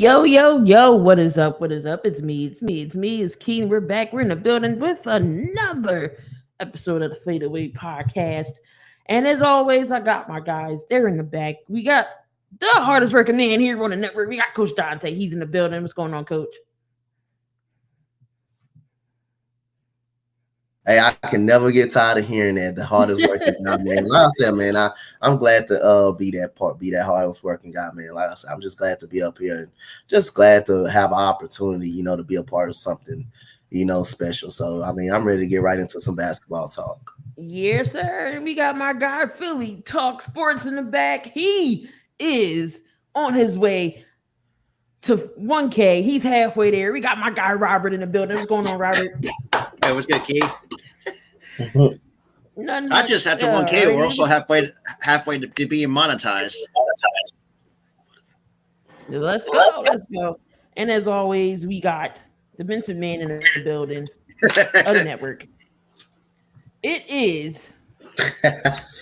Yo, yo, yo, what is up? What is up? It's Keen. We're back. We're in the building with another episode of the Fadeaway Podcast. And as always, I got my guys. They're in the back. We got the hardest working man here on the network. We got Coach Donte. He's in the building. What's going on, Coach? Hey, I can never get tired of hearing that. The hardest working guy, man. Like I said, man, I'm glad to be that hardest working guy, man. Like I said, I'm just glad to be up here and just glad to have an opportunity, to be a part of something, special. So I mean, I'm ready to get right into some basketball talk. Yes, sir. And we got my guy Philly Talk Sports in the back. He is on his way to 1K. He's halfway there. We got my guy Robert in the building. What's going on, Robert? Hey, what's good, Key? Nothing Not much. just after 1K, we're also halfway to being monetized. Let's go. Let's go. And as always, we got the Vincent Man in the building of the network. It is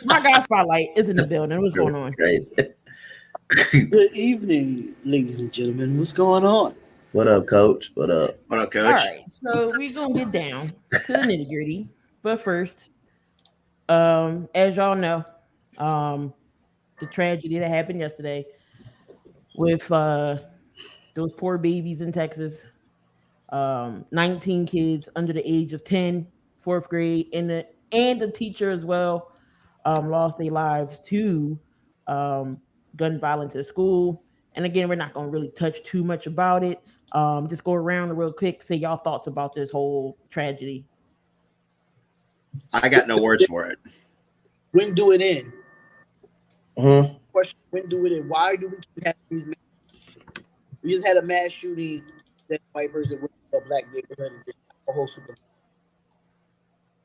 my guy Spotlight is in the building. What's going on? Crazy. Good evening, ladies and gentlemen. What's going on? What up, Coach? What up? What up, All Coach? right, so we're gonna get down to the nitty gritty. But first, as y'all know, the tragedy that happened yesterday with those poor babies in Texas. 19 kids under the age of 10, fourth grade, and the teacher as well lost their lives to um, gun violence at school. And again, we're not going to really touch too much about it. Just go around real quick, say y'all thoughts about this whole tragedy. I got no words for it. When do it end? Mm-hmm. Question: When do it end? Why do we keep having these? We just had a mass shooting that white person went to a black neighborhood and just a whole super.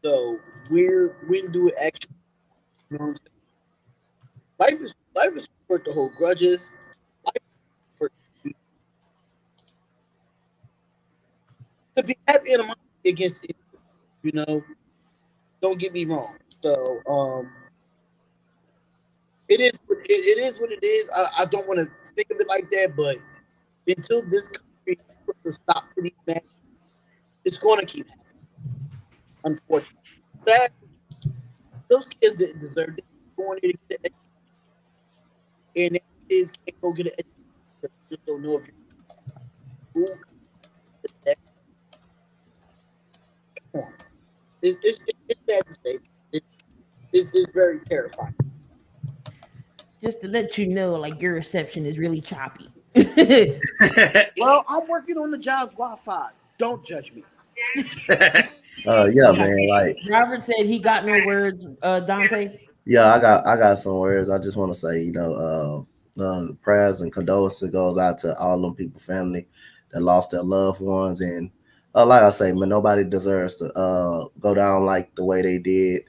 So when do it actually? You know what I'm saying? Life is short to hold grudges. Life is short to be have animosity against it. You know, don't get me wrong. So it is what it is. I don't want to think of it like that, but until this country puts a stop to these matches, it's going to keep happening. Unfortunately, that those kids didn't deserve it. Going there to get an education, and their kids can't go get an education because they just don't know if you're cool. Come on. It's sad to say. It's very terrifying. Just to let you know, like your reception is really choppy. Well, I'm working on the job's Wi-Fi. Don't judge me. Yeah, man. Like, Robert said he got no words. Dante. yeah, I got some words. I just want to say, prayers and condolences goes out to all them people, family that lost their loved ones, and like I say, man, nobody deserves to go down like the way they did.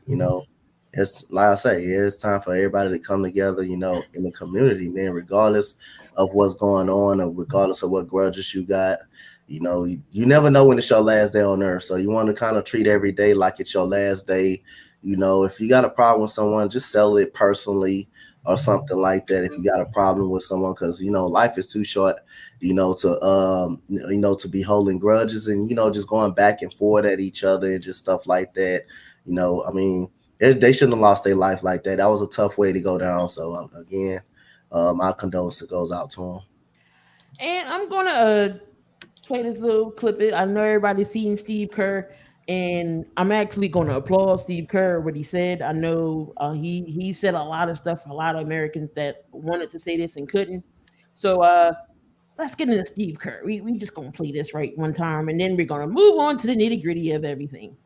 It's like I say, yeah, it's time for everybody to come together, in the community, man, regardless of what's going on, or regardless of what grudges you got. You never know when it's your last day on earth, so you want to kind of treat every day like it's your last day. If you got a problem with someone, just settle it personally or something like that. If you got a problem with someone, because life is too short, to be holding grudges and just going back and forth at each other and just stuff like that. I mean, they shouldn't have lost their life like that. That was a tough way to go down. So again, my condolences goes out to them. And I'm gonna play this little clip. I know everybody's seen Steve Kerr, and I'm actually gonna applaud Steve Kerr what he said. I know he said a lot of stuff. A lot of Americans that wanted to say this and couldn't. So let's get into Steve Kerr. We just gonna play this right one time, and then we're gonna move on to the nitty gritty of everything.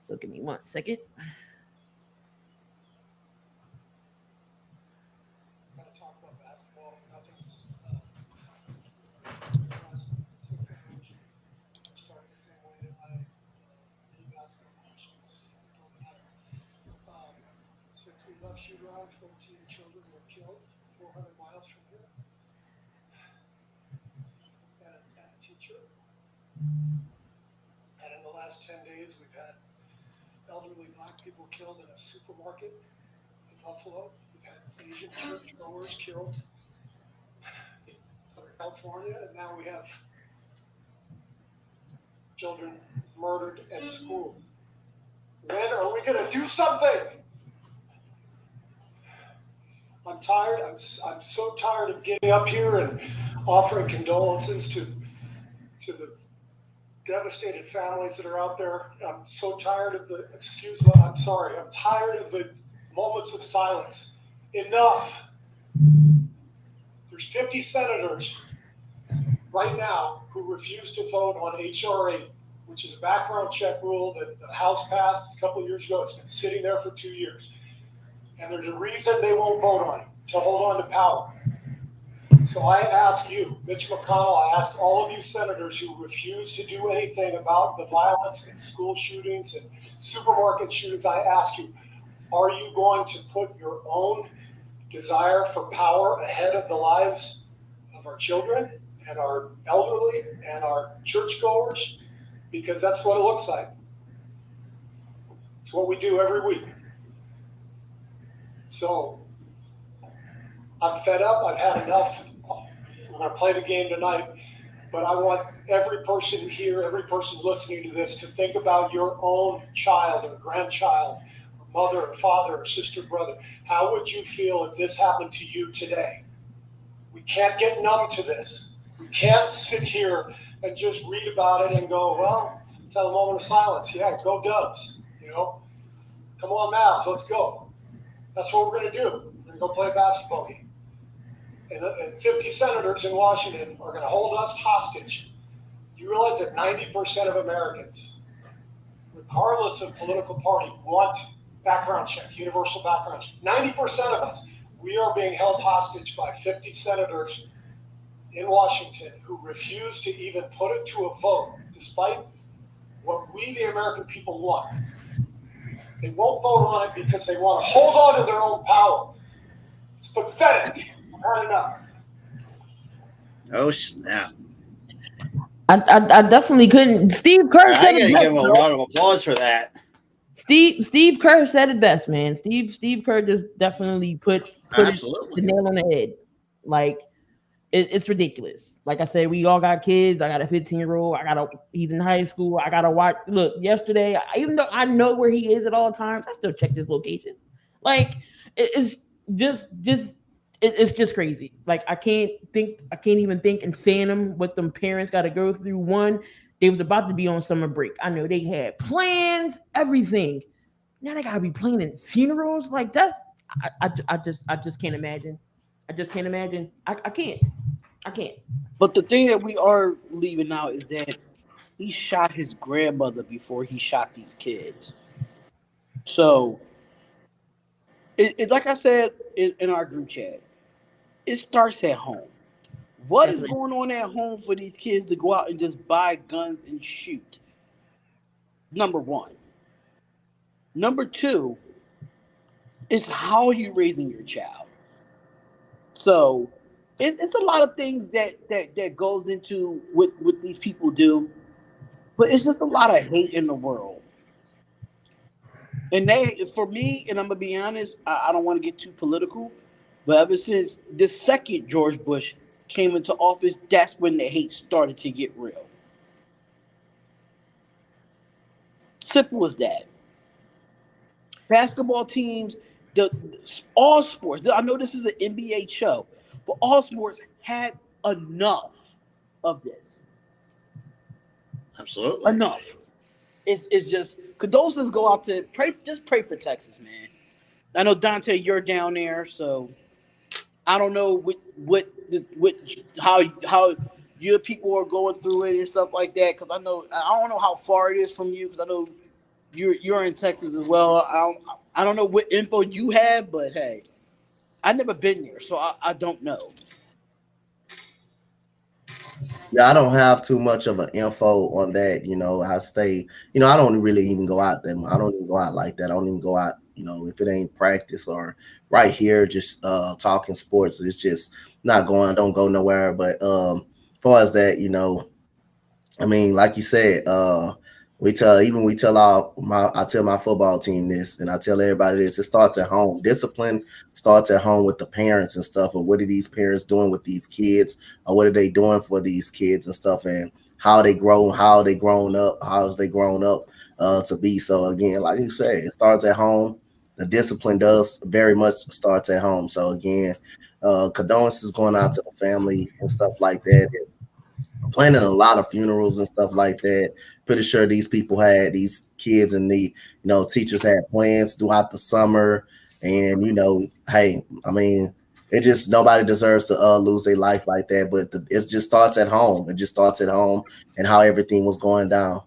So give me 1 second. California, and now we have children murdered at school. When are we going to do something? I'm tired. I'm so tired of getting up here and offering condolences to the devastated families that are out there. I'm so tired of the, excuse me, I'm sorry. I'm tired of the moments of silence. Enough. There's 50 senators right now who refuse to vote on H.R. 8, which is a background check rule that the House passed a couple of years ago. It's been sitting there for 2 years. And there's a reason they won't vote on it, to hold on to power. So I ask you, Mitch McConnell, I ask all of you senators who refuse to do anything about the violence and school shootings and supermarket shootings, I ask you, are you going to put your own desire for power ahead of the lives of our children and our elderly and our churchgoers? Because that's what it looks like. It's what we do every week. So I'm fed up. I've had enough. We're going to play the game tonight. But I want every person here, every person listening to this, to think about your own child or grandchild, or mother or father or sister, brother. How would you feel if this happened to you today? We can't get numb to this. We can't sit here and just read about it and go, well, let's have a moment of silence. Yeah, go Dubs. Come on, Mavs, let's go. That's what we're going to do. We're going to go play a basketball game. And 50 senators in Washington are going to hold us hostage. You realize that 90% of Americans, regardless of political party, want background check, universal background check. 90% of us, we are being held hostage by 50 senators in Washington who refuse to even put it to a vote, despite what we, the American people, want. They won't vote on it because they want to hold on to their own power. It's pathetic. I've had enough. Oh snap! I definitely couldn't. Steve Kerr I said gotta it give best. him a round of applause for that. Steve Kerr said it best, man. Steve Kerr just definitely put the Absolutely. nail on the head. Like it's ridiculous. Like I said, we all got kids. I got a 15-year-old. He's in high school. I gotta watch. Look, yesterday, even though I know where he is at all times, I still check his location. Like it's just crazy. Like I can't even think and fathom what them parents got to go through. One, they was about to be on summer break. I know they had plans, everything. Now they gotta be planning funerals like that. I just can't imagine. I just can't imagine. I can't. I can't. But the thing that we are leaving out is that he shot his grandmother before he shot these kids. So, like I said in our group chat, it starts at home. What is going on at home for these kids to go out and just buy guns and shoot? Number one. Number two is how are you raising your child? So it's a lot of things that goes into what these people do, but it's just a lot of hate in the world. And for me, and I'm gonna be honest, I don't want to get too political, but ever since the second George Bush came into office, that's when the hate started to get real. Simple as that. Basketball teams, all sports. I know this is an NBA show, but all sports had enough of this. Absolutely. Enough. It's just condolences go out to pray. Just pray for Texas, man. I know Donte, you're down there, so I don't know how your people are going through it and stuff like that. Because I don't know how far it is from you. Because I know you're in Texas as well. I don't know what info you have, but hey, I've never been there, so I don't know. Yeah, I don't have too much of an info on that. I stay, I don't really even go out there. I don't even go out like that. I don't even go out, if it ain't practice or right here, just talking sports. It's just not going, don't go nowhere. But as far as that, I mean, like you said, we tell I tell my football team this, and I tell everybody this. It starts at home. Discipline starts at home with the parents and stuff. And what are these parents doing with these kids, or what are they doing for these kids and stuff, and how they grown up, how's they grown up to be. So again, like you say, it starts at home. The discipline does very much starts at home. So again, condolences going out to the family and stuff like that. Planning a lot of funerals and stuff like that. Pretty sure these kids and the teachers had plans throughout the summer. And hey, I mean, it just nobody deserves to lose their life like that. But it just starts at home. It just starts at home and how everything was going down.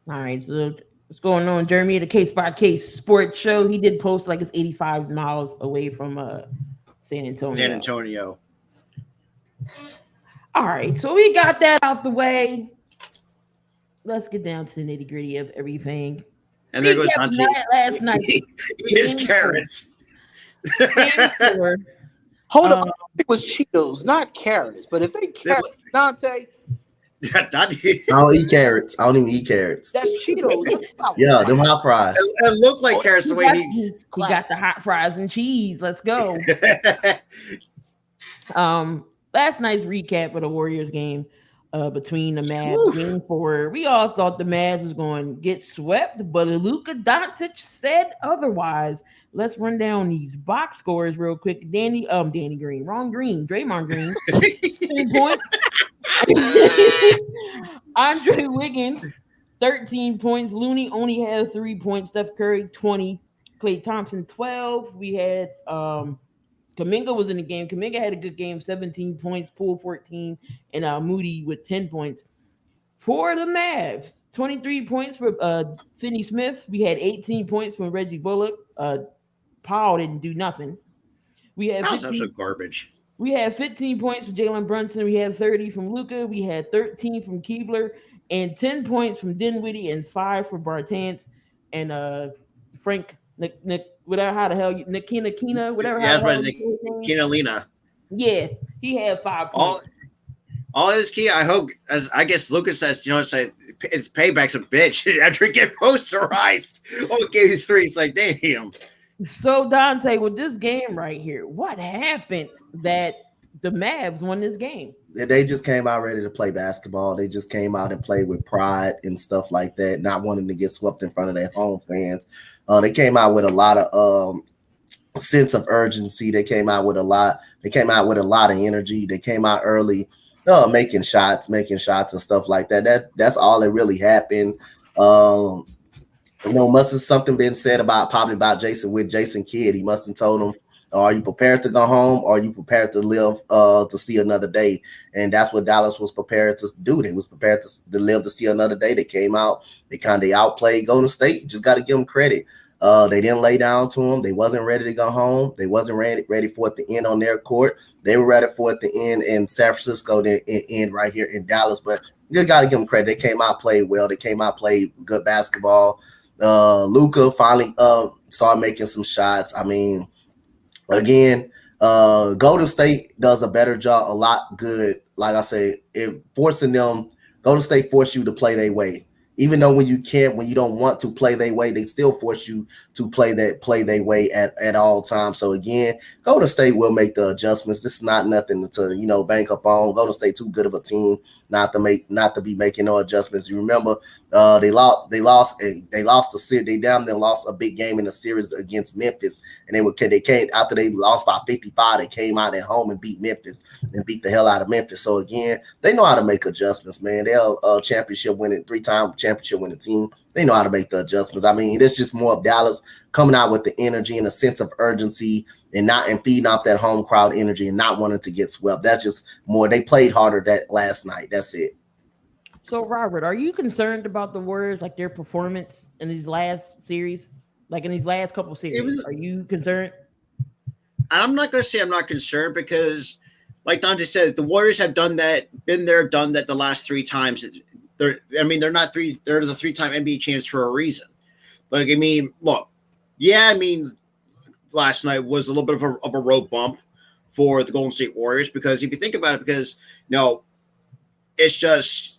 All right, so what's going on, Jeremy? The Case by Case Sports Show. He did post like it's 85 miles away from San Antonio. San Antonio. All right, so we got that out the way. Let's get down to the nitty gritty of everything. And there goes Donte. Last night. Eat his carrots. Hold on. It was Cheetos, not carrots. But if they carrots, Donte. Donte. I don't eat carrots. I don't even eat carrots. That's Cheetos. Yeah, them hot fries. It looked like carrots the way he got the hot fries and cheese. Let's go. Last night's recap of the Warriors game between the Mavs game 4. We all thought the Mavs was going to get swept, but Luka Doncic said otherwise. Let's run down these box scores real quick. Danny Green, wrong Green, Draymond Green, 10 points. Andre Wiggins, 13 points. Looney only had 3 points. Steph Curry, 20. Klay Thompson, 12. We had Kuminga was in the game. Kuminga had a good game, 17 points, Poole 14, and Moody with 10 points. For the Mavs, 23 points for Finney Smith. We had 18 points from Reggie Bullock. Powell didn't do nothing. We had garbage. We had 15 points from Jalen Brunson. We had 30 from Luka. We had 13 from Keebler and 10 points from Dinwiddie and 5 for Bartans and Frank whatever, how the hell Nikina, whatever. Kina Lena. Yeah, he had 5 points. All his key, I hope, as I guess Lucas says, his payback's a bitch after he get posterized. Oh, gave you 3. It's like, damn. So Donte, with this game right here, what happened that the Mavs won this game? They just came out ready to play basketball. They just came out and played with pride and stuff like that, not wanting to get swept in front of their home fans. They came out with a lot of sense of urgency. They came out with a lot of energy. They came out early, making shots and stuff like that. That's all that really happened. Must have something been said about Jason Kidd. He must have told him, are you prepared to go home? Or are you prepared to live to see another day? And that's what Dallas was prepared to do. They was prepared to live to see another day. They came out. They kind of outplayed Golden State. You just got to give them credit. They didn't lay down to them. They wasn't ready to go home. They wasn't ready for it to end on their court. They were ready for it to end in San Francisco, to end right here in Dallas. But you just got to give them credit. They came out, played well. They came out, played good basketball. Luka finally started making some shots. I mean, again, Golden State does a better job, a lot good. Like I say, Golden State force you to play their way. Even though when you don't want to play their way, they still force you to play their way at all times. So again, Golden State will make the adjustments. This is not nothing to bank up on. Golden State too good of a team not to be making no adjustments. You remember they lost the series. They damn near lost a big game in the series against Memphis, and they came after they lost by 55. They came out at home and beat Memphis and beat the hell out of Memphis. So again, they know how to make adjustments, man. They're a 3-time championship winning team. They know how to make the adjustments. I mean, it's just more of Dallas coming out with the energy and a sense of urgency and feeding off that home crowd energy and not wanting to get swept. That's just more. They played harder that last night. That's it. So, Robert, are you concerned about the Warriors, like their performance in these last series, like in these last couple of series? Are you concerned? I'm not going to say I'm not concerned because, like Donte said, the Warriors have done that, been there, done that the last 3 times. They're the 3-time NBA champs for a reason. Like, I mean, look, last night was a little bit of a road bump for the Golden State Warriors because if you think about it, it's just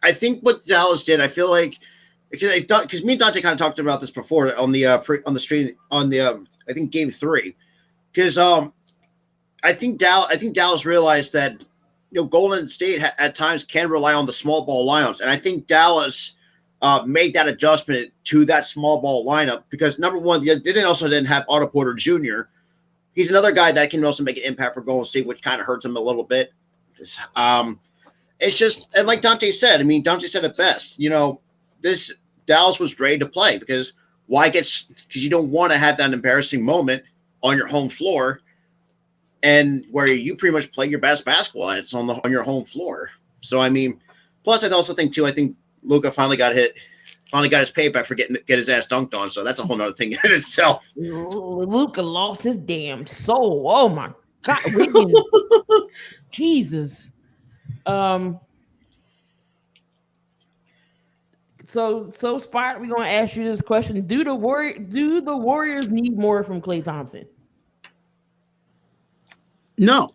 I think what Dallas did, I feel like because me and Dante kind of talked about this before on the on the stream on the I think game 3 because I think Dallas realized that Golden State at times can rely on the small ball lineups, and I think Dallas made that adjustment to that small ball lineup because number one, they didn't have Otto Porter Jr. He's another guy that can also make an impact for Golden State, which kind of hurts him a little bit. It's just, and like Dante said, I mean, Dante said it best. This Dallas was ready to play because you don't want to have that embarrassing moment on your home floor, and where you pretty much play your best basketball, and it's on your home floor. So I mean, plus I also think too, I think Luka finally got his payback for get his ass dunked on. So that's a whole other thing in itself. Luka lost his damn soul. Oh my God, Jesus. So Spot, we're gonna ask you this question: Do the Warriors need more from Klay Thompson? No,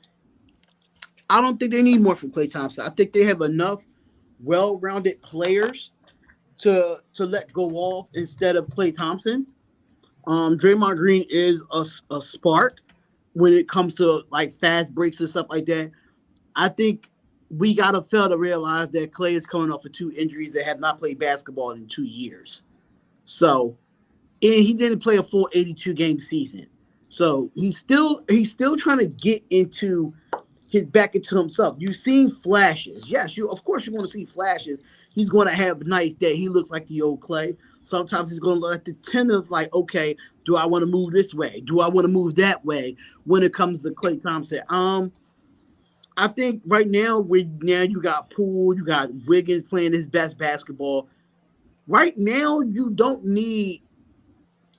I don't think they need more from Klay Thompson. I think they have enough well-rounded players to let go off instead of Klay Thompson. Draymond Green is a spark when it comes to like fast breaks and stuff like that. I think we gotta fail to realize that Klay is coming off of 2 injuries that have not played basketball in 2 years. So, and he didn't play a full 82 game season. So he's still trying to get back into himself. You've seen flashes. Yes, of course you're going to see flashes. He's going to have nights that he looks like the old Klay. Sometimes he's going to look like the 10 of like, okay, do I want to move this way? Do I want to move that way when it comes to Klay Thompson? I think right now you got Poole, you got Wiggins playing his best basketball. Right now, you don't need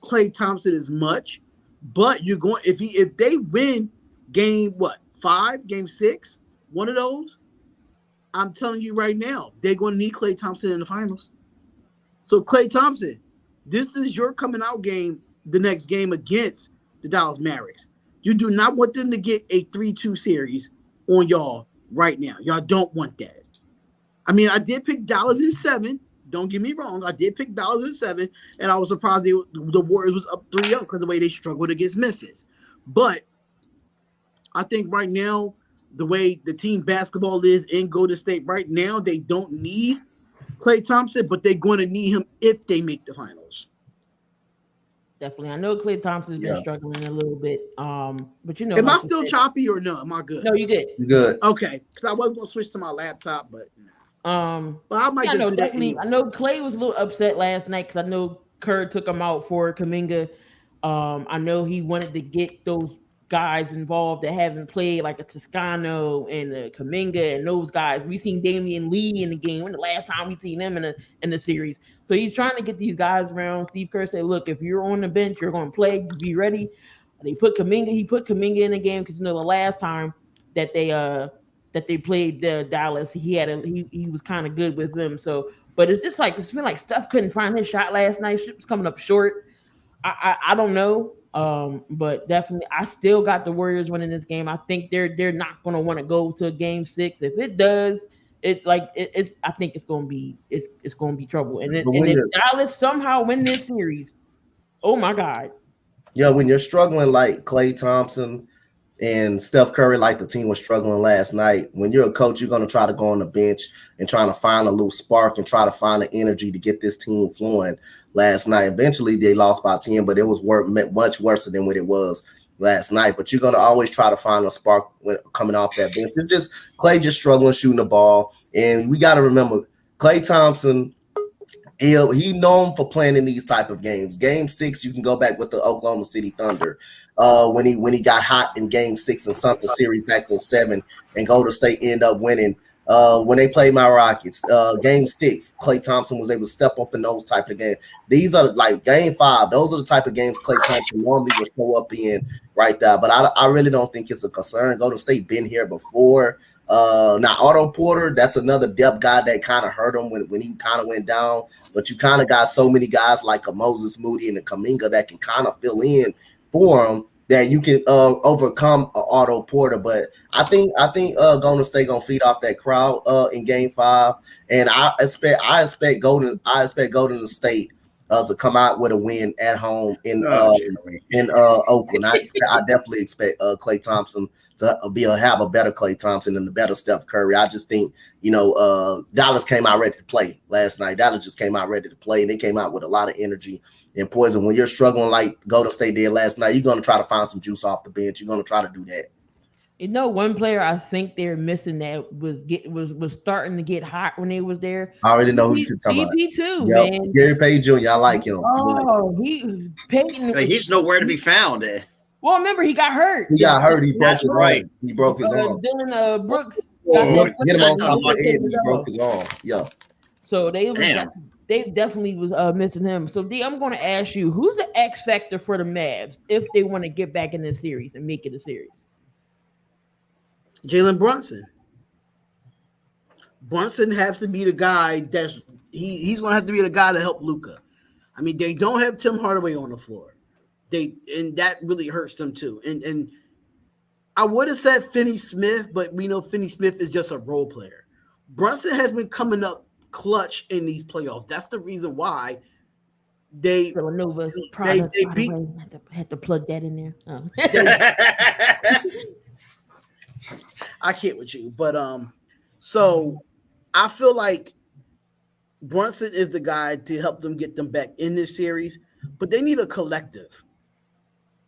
Klay Thompson as much, but you're going if they win game 5, game 6, one of those, I'm telling you right now, they're going to need Klay Thompson in the finals. So Klay Thompson, this is your coming out game, the next game against the Dallas Mavericks. You do not want them to get a 3-2 series on y'all right now. Y'all don't want that. I mean, I did pick Dallas in 7. Don't get me wrong. I did pick Dallas in 7, and I was surprised the Warriors was up 3-0 because of the way they struggled against Memphis. But I think right now, the way the team basketball is in Golden State right now, they don't need Klay Thompson, but they're going to need him if they make the finals. Definitely. I know Klay Thompson's been struggling a little bit. But Am I still choppy or no? Am I good? No, you good. You good. Okay. Because I was going to switch to my laptop, but but I might yeah, just no, do definitely. that I know Klay was a little upset last night because I know Kerr took him out for Kuminga. I know he wanted to get those guys involved that haven't played, like a Toscano and a Kuminga and those guys. We seen Damian Lee in the game. When the last time we seen him in the series? So he's trying to get these guys around. Steve Kerr said, "Look, if you're on the bench, you're going to play. Be ready." They put Kuminga. He put Kuminga in the game because the last time that they played Dallas, he was kind of good with them. So, but it's just like it's been like Steph couldn't find his shot last night. Shit was coming up short. I don't know. But definitely, I still got the Warriors winning this game. I think they're not going to want to go to game 6. If it does, it's I think it's going to be trouble. And if Dallas somehow win this series, oh my God. Yeah, when you're struggling like Klay Thompson and Steph Curry, like the team was struggling last night, when you're a coach, you're going to try to go on the bench and trying to find a little spark and try to find the energy to get this team flowing last night. Eventually, they lost by 10, but it was much worse than what it was last night. But you're going to always try to find a spark coming off that bench. It's just Klay just struggling shooting the ball. And we got to remember, Klay Thompson, he known for playing in these type of games. Game 6, you can go back with the Oklahoma City Thunder when he got hot in Game 6 and sunk the series back in 7, and Golden State end up winning. When they played my Rockets, Game 6, Klay Thompson was able to step up in those type of games. These are like Game 5. Those are the type of games Klay Thompson normally would show up in right there. But I really don't think it's a concern. Golden State been here before. Now Otto Porter, that's another depth guy that kind of hurt him when he kind of went down. But you kind of got so many guys like a Moses Moody and a Kuminga that can kind of fill in for him. that you can overcome Otto Porter. But I think Golden State gonna feed off that crowd in Game 5, and I expect Golden State to come out with a win at home in Oakland. I definitely expect Klay Thompson to have a better Klay Thompson and a better Steph Curry. I just think Dallas came out ready to play last night. Dallas just came out ready to play, and they came out with a lot of energy and poison. When you're struggling like Golden State did last night, you're going to try to find some juice off the bench. You're going to try to do that. One player I think they're missing that was starting to get hot when they was there. I already know who you're talking about. BP2, yep. man. Gary Payton Jr. I like him. Oh, he's nowhere to be found. Well, remember he got hurt. He broke his arm. He broke his arm. Dylan Brooks hit him on top of the head. He broke his arm. Yeah. So they definitely was missing him. So D, I'm going to ask you, who's the X factor for the Mavs if they want to get back in this series and make it a series? Jalen Brunson. Brunson has to be the guy he's going to have to be the guy to help Luka. I mean, they don't have Tim Hardaway on the floor. And that really hurts them too. And I would have said Finney Smith, but we know Finney Smith is just a role player. Brunson has been coming up clutch in these playoffs. That's the reason why they beat. Had to plug that in there. Oh. I can't with you, but so I feel like Brunson is the guy to help them get them back in this series, but they need a collective.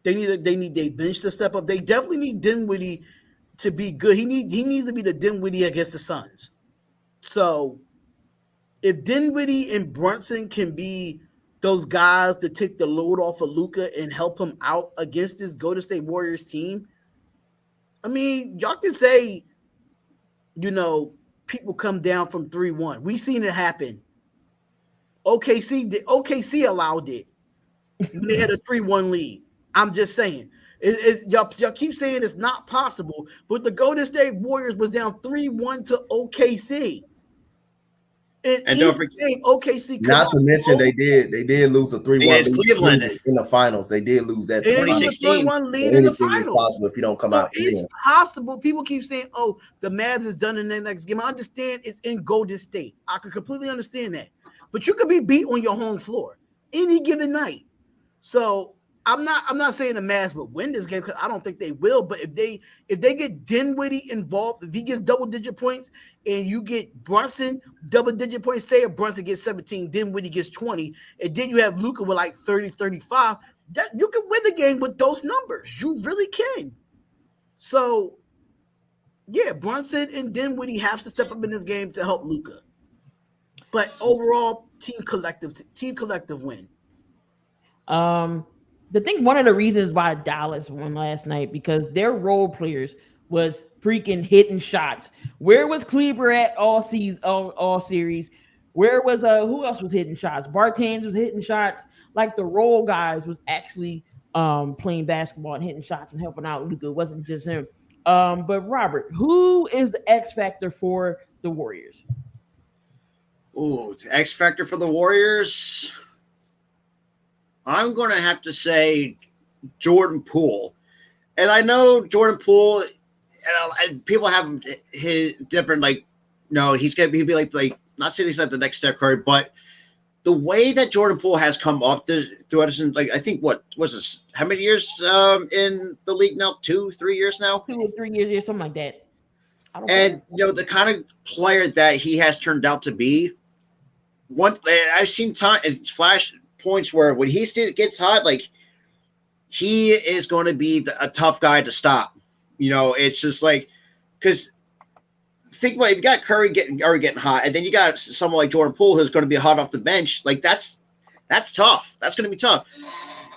They need their bench to step up. They definitely need Dinwiddie to be good. He needs to be the Dinwiddie against the Suns. So if Dinwiddie and Brunson can be those guys to take the load off of Luka and help him out against this Golden State Warriors team, I mean, y'all can say, people come down from 3-1. We've seen it happen. OKC allowed it. They had a 3-1 lead. I'm just saying. Y'all keep saying it's not possible, but the Golden State Warriors was down 3-1 to OKC. And don't forget, OKC. Not to mention they did lose a 3-1 lead in the finals. They did lose that 2016 lead in the finals. Is possible if you don't come out. It's possible. People keep saying, "Oh, the Mavs is done in the next game." I understand it's in Golden State. I could completely understand that, but you could be beat on your home floor any given night. So I'm not saying the Mavs will win this game because I don't think they will. But if they get Dinwiddie involved, if he gets double-digit points and you get Brunson double-digit points, say if Brunson gets 17, Dinwiddie gets 20, and then you have Luka with like 30, 35, that you can win the game with those numbers. You really can. So, yeah, Brunson and Dinwiddie have to step up in this game to help Luka. But overall, team collective win. I think one of the reasons why Dallas won last night because their role players was freaking hitting shots. Where was Kleber at all series? Where was who else was hitting shots? Bartans was hitting shots. Like the role guys was actually playing basketball and hitting shots and helping out Luka. It wasn't just him. But Robert, who is the X factor for the Warriors? Ooh, the X factor for the Warriors. I'm going to have to say Jordan Poole. And I know Jordan Poole, and people have his different, he'd be like, not saying he's like the next Steph Curry, but the way that Jordan Poole has come up throughout his, I think, what was this, how many years in the league now? 2-3 years now? 2 or 3 years, something like that. And, the kind of player that he has turned out to be, I've seen flash points where when he gets hot, he is going to be a tough guy to stop. It's just because think about it, if you got Curry getting hot, and then you got someone like Jordan Poole who's going to be hot off the bench, that's tough. That's going to be tough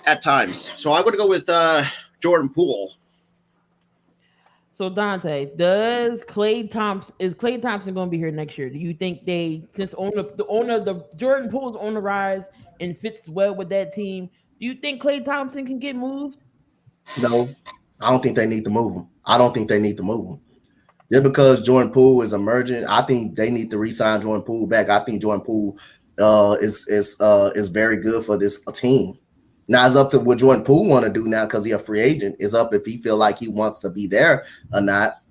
at times. So I'm going to go with Jordan Poole. So Donte, is Klay Thompson going to be here next year? Do you think since the Jordan Poole's on the rise and fits well with that team, do you think Klay Thompson can get moved? No, I don't think they need to move him. Just because Jordan Poole is emerging, I think they need to re-sign Jordan Poole back. I think Jordan Poole is very good for this team. Now it's up to what Jordan Poole want to do now because he's a free agent. It's up if he feel like he wants to be there or not.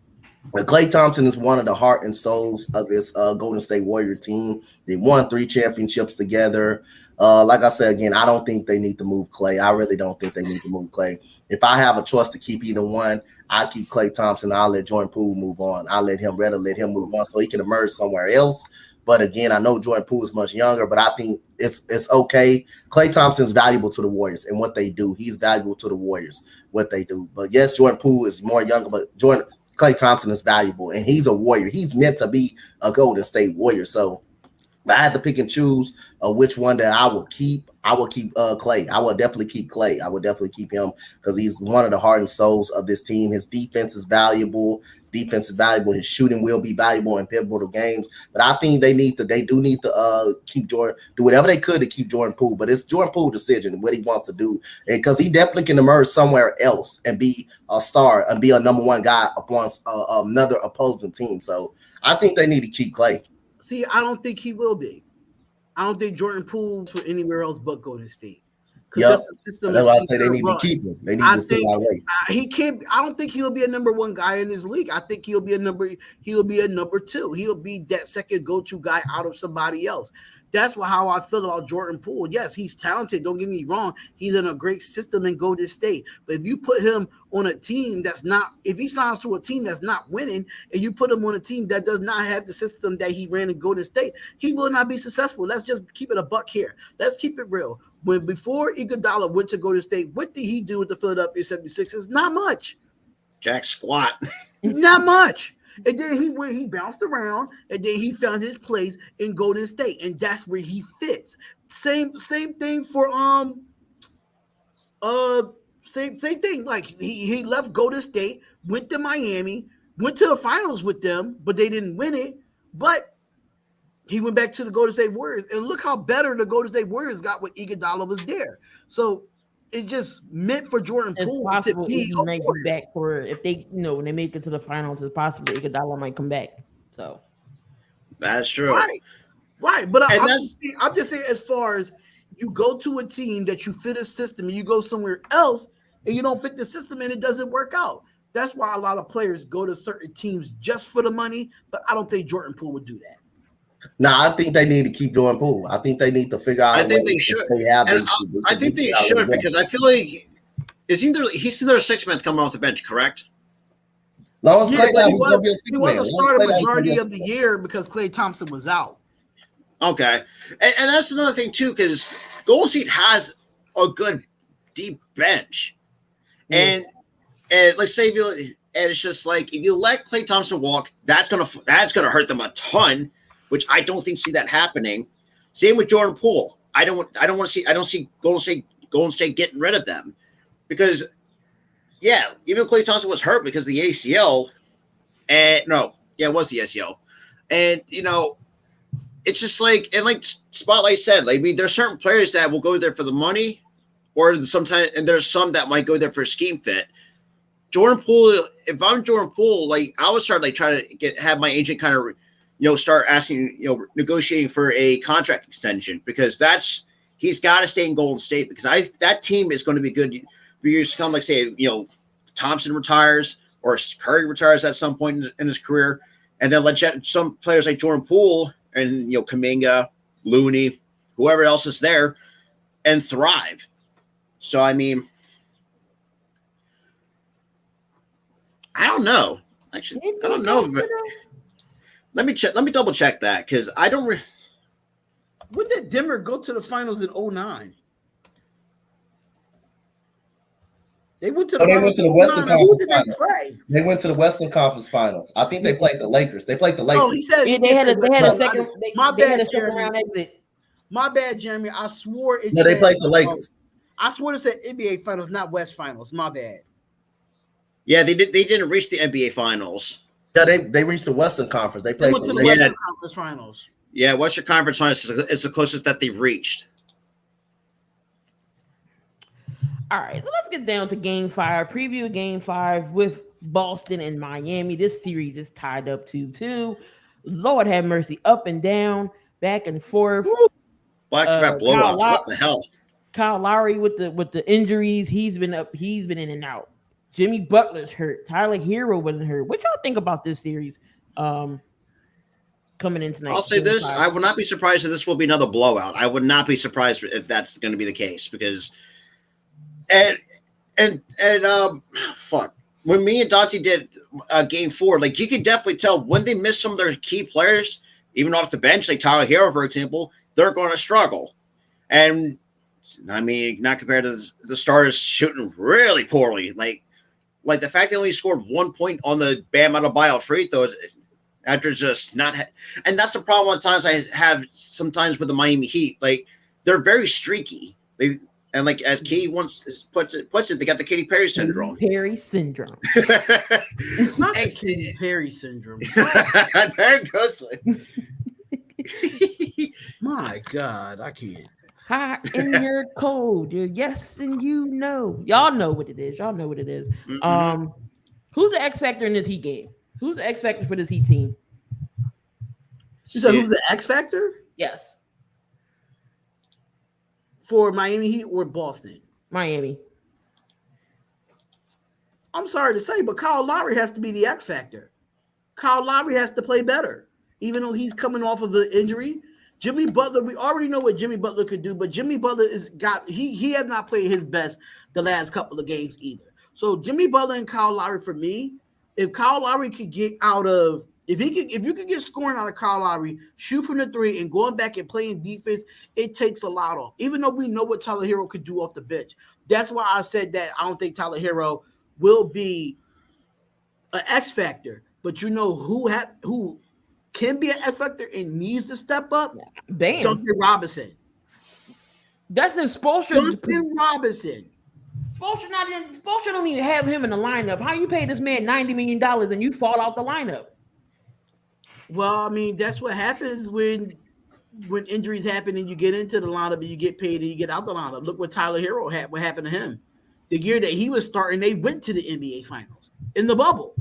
But Klay Thompson is one of the heart and souls of this Golden State Warrior team. They won 3 championships together. Like I said, again, I don't think they need to move Klay. I really don't think they need to move Klay. If I have a choice to keep either one, I keep Klay Thompson. I'll let Jordan Poole move on. I'll let him move on so he can emerge somewhere else. But again, I know Jordan Poole is much younger, but I think it's okay. Klay Thompson is valuable to the Warriors and what they do. He's valuable to the Warriors, what they do. But yes, Jordan Poole is more younger, but Klay Thompson is valuable, and he's a Warrior. He's meant to be a Golden State Warrior. So if I had to pick and choose which one that I will keep Klay. I will definitely keep Klay. I would definitely keep him because he's one of the heart and souls of this team. His defense is valuable. His shooting will be valuable in pivotal games. But I think they do need to keep Jordan, do whatever they could to keep Jordan Poole. But it's Jordan Poole's decision what he wants to do, because he definitely can emerge somewhere else and be a star and be a number one guy against another opposing team. So I think they need to keep Klay. See, I don't think he will be. I don't think Jordan Poole's for anywhere else but Golden State. Because that's the system. That's why I say they need to keep him. They need to figure out a way. He can't. I don't think he'll be a number one guy in this league. I think he'll be a number 2. He'll be that second go-to guy out of somebody else. That's how I feel about Jordan Poole. Yes, he's talented. Don't get me wrong. He's in a great system in Golden State. But if you put him on a team that's not, if he signs to a team that's not winning, and you put him on a team that does not have the system that he ran in Golden State, he will not be successful. Let's just keep it a buck here. Let's keep it real. Before Iguodala went to Golden State, what did he do with the Philadelphia 76ers? Not much. Jack squat. Not much. And then he bounced around, and then he found his place in Golden State, and that's where he fits. Same thing for same thing. Like he left Golden State, went to Miami, went to the finals with them, but they didn't win it. But he went back to the Golden State Warriors, and look how better the Golden State Warriors got when Iguodala was there. So it's just meant for Jordan Poole to be. He might be back for if they, when they make it to the finals. It's possible Iguodala might come back. So that's true, right. But I'm just saying, as far as you go to a team that you fit a system, and you go somewhere else and you don't fit the system, and it doesn't work out. That's why a lot of players go to certain teams just for the money. But I don't think Jordan Poole would do that. No, I think they need to keep Jordan Poole. I think they need to figure out. I think they should. I think they should, because I feel like he's either a 6-man coming off the bench, correct? Long as Klay he was a starter majority of the year because Klay Thompson was out. Okay, and that's another thing too, because Golden State has a good deep bench, and let's say it's just like if you let Klay Thompson walk, that's gonna hurt them a ton. Which I don't see that happening. Same with Jordan Poole. I don't see Golden State getting rid of them, because even Klay Thompson was hurt because of the ACL, and it was the ACL, and it's just like Spotlight said, there's certain players that will go there for the money, or sometimes, and there's some that might go there for a scheme fit. Jordan Poole, if I'm Jordan Poole, I would start trying to have my agent kind of start asking, negotiating for a contract extension, because he's got to stay in Golden State, because that team is going to be good for years to come. Like say, Thompson retires or Curry retires at some point in his career, and then let some players like Jordan Poole and Kuminga, Looney, whoever else is there, and thrive. So I mean, I don't know. Actually, I don't know. Let me check. Let me double check that, because I don't. When did Denver go to the finals in 2009? They went to the Western Conference Finals. They went to the Western Conference Finals. I think they played the Lakers. They played the Lakers. Oh, he said they had a second. My bad, second round exit. My bad, Jeremy. I swore it. No, they played the Lakers. I swore it said NBA Finals, not West Finals. My bad. Yeah, they did. They didn't reach the NBA Finals. Yeah, they reached the Western Conference. They played the Western Conference Finals. Yeah, Western Conference Finals is the closest that they've reached. All right, so let's get down to Game 5. Preview Game 5 with Boston and Miami. This series is tied up 2-2. Lord have mercy, up and down, back and forth. Back-to-back blowouts. What the hell? Kyle Lowry with the injuries, he's been in and out. Jimmy Butler's hurt. Tyler Hero wasn't hurt. What y'all think about this series? Coming in tonight. I'll say this: I would not be surprised if this will be another blowout. I would not be surprised if that's going to be the case because, fuck. When me and Donte did Game 4, like you could definitely tell when they miss some of their key players, even off the bench, like Tyler Hero, for example, they're going to struggle. And I mean, not compared to the starters shooting really poorly. Like the fact they only scored 1 point on the Bam Adebayo free throw after just not. And that's the problem at times I have sometimes with the Miami Heat. Like they're very streaky. And like as Key once puts it, they got the Katy Perry syndrome. Perry syndrome. Not the Katy Perry syndrome. There it goes. My God, I can't. Hot in your cold. You're yes, and you know. Y'all know what it is. Mm-hmm. Who's the X factor in this Heat game? Who's the X factor for this Heat team? So who's the X factor? Yes. For Miami Heat or Boston? Miami. I'm sorry to say, but Kyle Lowry has to be the X factor. Kyle Lowry has to play better, even though he's coming off of an injury. Jimmy Butler, we already know what Jimmy Butler could do, but Jimmy Butler he has not played his best the last couple of games either. So Jimmy Butler and Kyle Lowry for me, if Kyle Lowry could get out of if you could get scoring out of Kyle Lowry, shoot from the three and going back and playing defense, it takes a lot off. Even though we know what Tyler Hero could do off the bench. That's why I said that I don't think Tyler Hero will be an X factor. But you know who can be an X factor and needs to step up? Bam. Donte Robinson. That's the Spoelstra. Duncan Robinson. Spoelstra don't even have him in the lineup. How you pay this man $90 million and you fall out the lineup? Well, I mean, that's what happens when injuries happen and you get into the lineup and you get paid and you get out the lineup. Look what Tyler Hero had. What happened to him? The year that he was starting, they went to the NBA Finals in the bubble.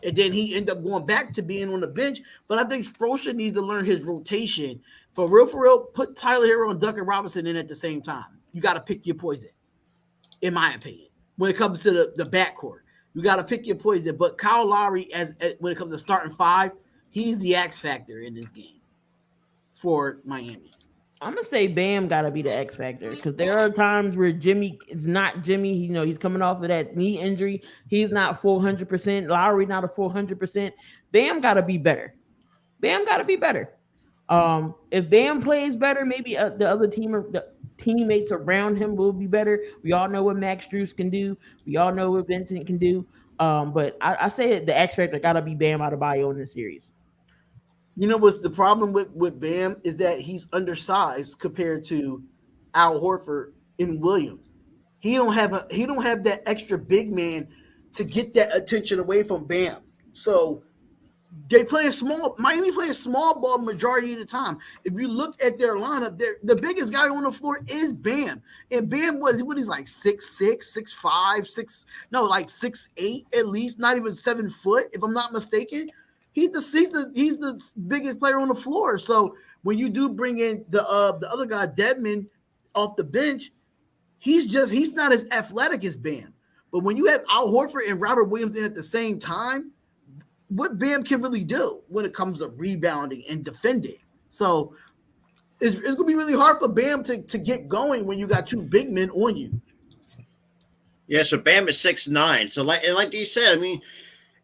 And then he ended up going back to being on the bench. But I think Spoelstra needs to learn his rotation. For real, put Tyler Hero and Duncan Robinson in at the same time. You got to pick your poison, in my opinion. When it comes to the backcourt, you got to pick your poison. But Kyle Lowry, as when it comes to starting five, he's the X factor in this game for Miami. I'm gonna say Bam gotta be the X factor because there are times where Jimmy is not Jimmy. You know, he's coming off of that knee injury. He's not full 100%. Lowry not a full 100%. Bam gotta be better. If Bam plays better, maybe the other the teammates around him will be better. We all know what Max Strus can do. We all know what Vincent can do. But I say the X factor gotta be Bam Adebayo in this series. You know what's the problem with Bam is that he's undersized compared to Al Horford and Williams. He don't have that extra big man to get that attention away from Bam. So they play Miami playing small ball majority of the time. If you look at their lineup, the biggest guy on the floor is Bam. And Bam he's like 6'6", 6'5", like 6'8" at least, not even 7 foot, if I'm not mistaken. He's the biggest player on the floor. So when you do bring in the other guy, Dedmon, off the bench, he's not as athletic as Bam. But when you have Al Horford and Robert Williams in at the same time, what Bam can really do when it comes to rebounding and defending. So it's going to be really hard for Bam to get going when you got two big men on you. Yeah, so Bam is 6'9". So like Dee said, I mean,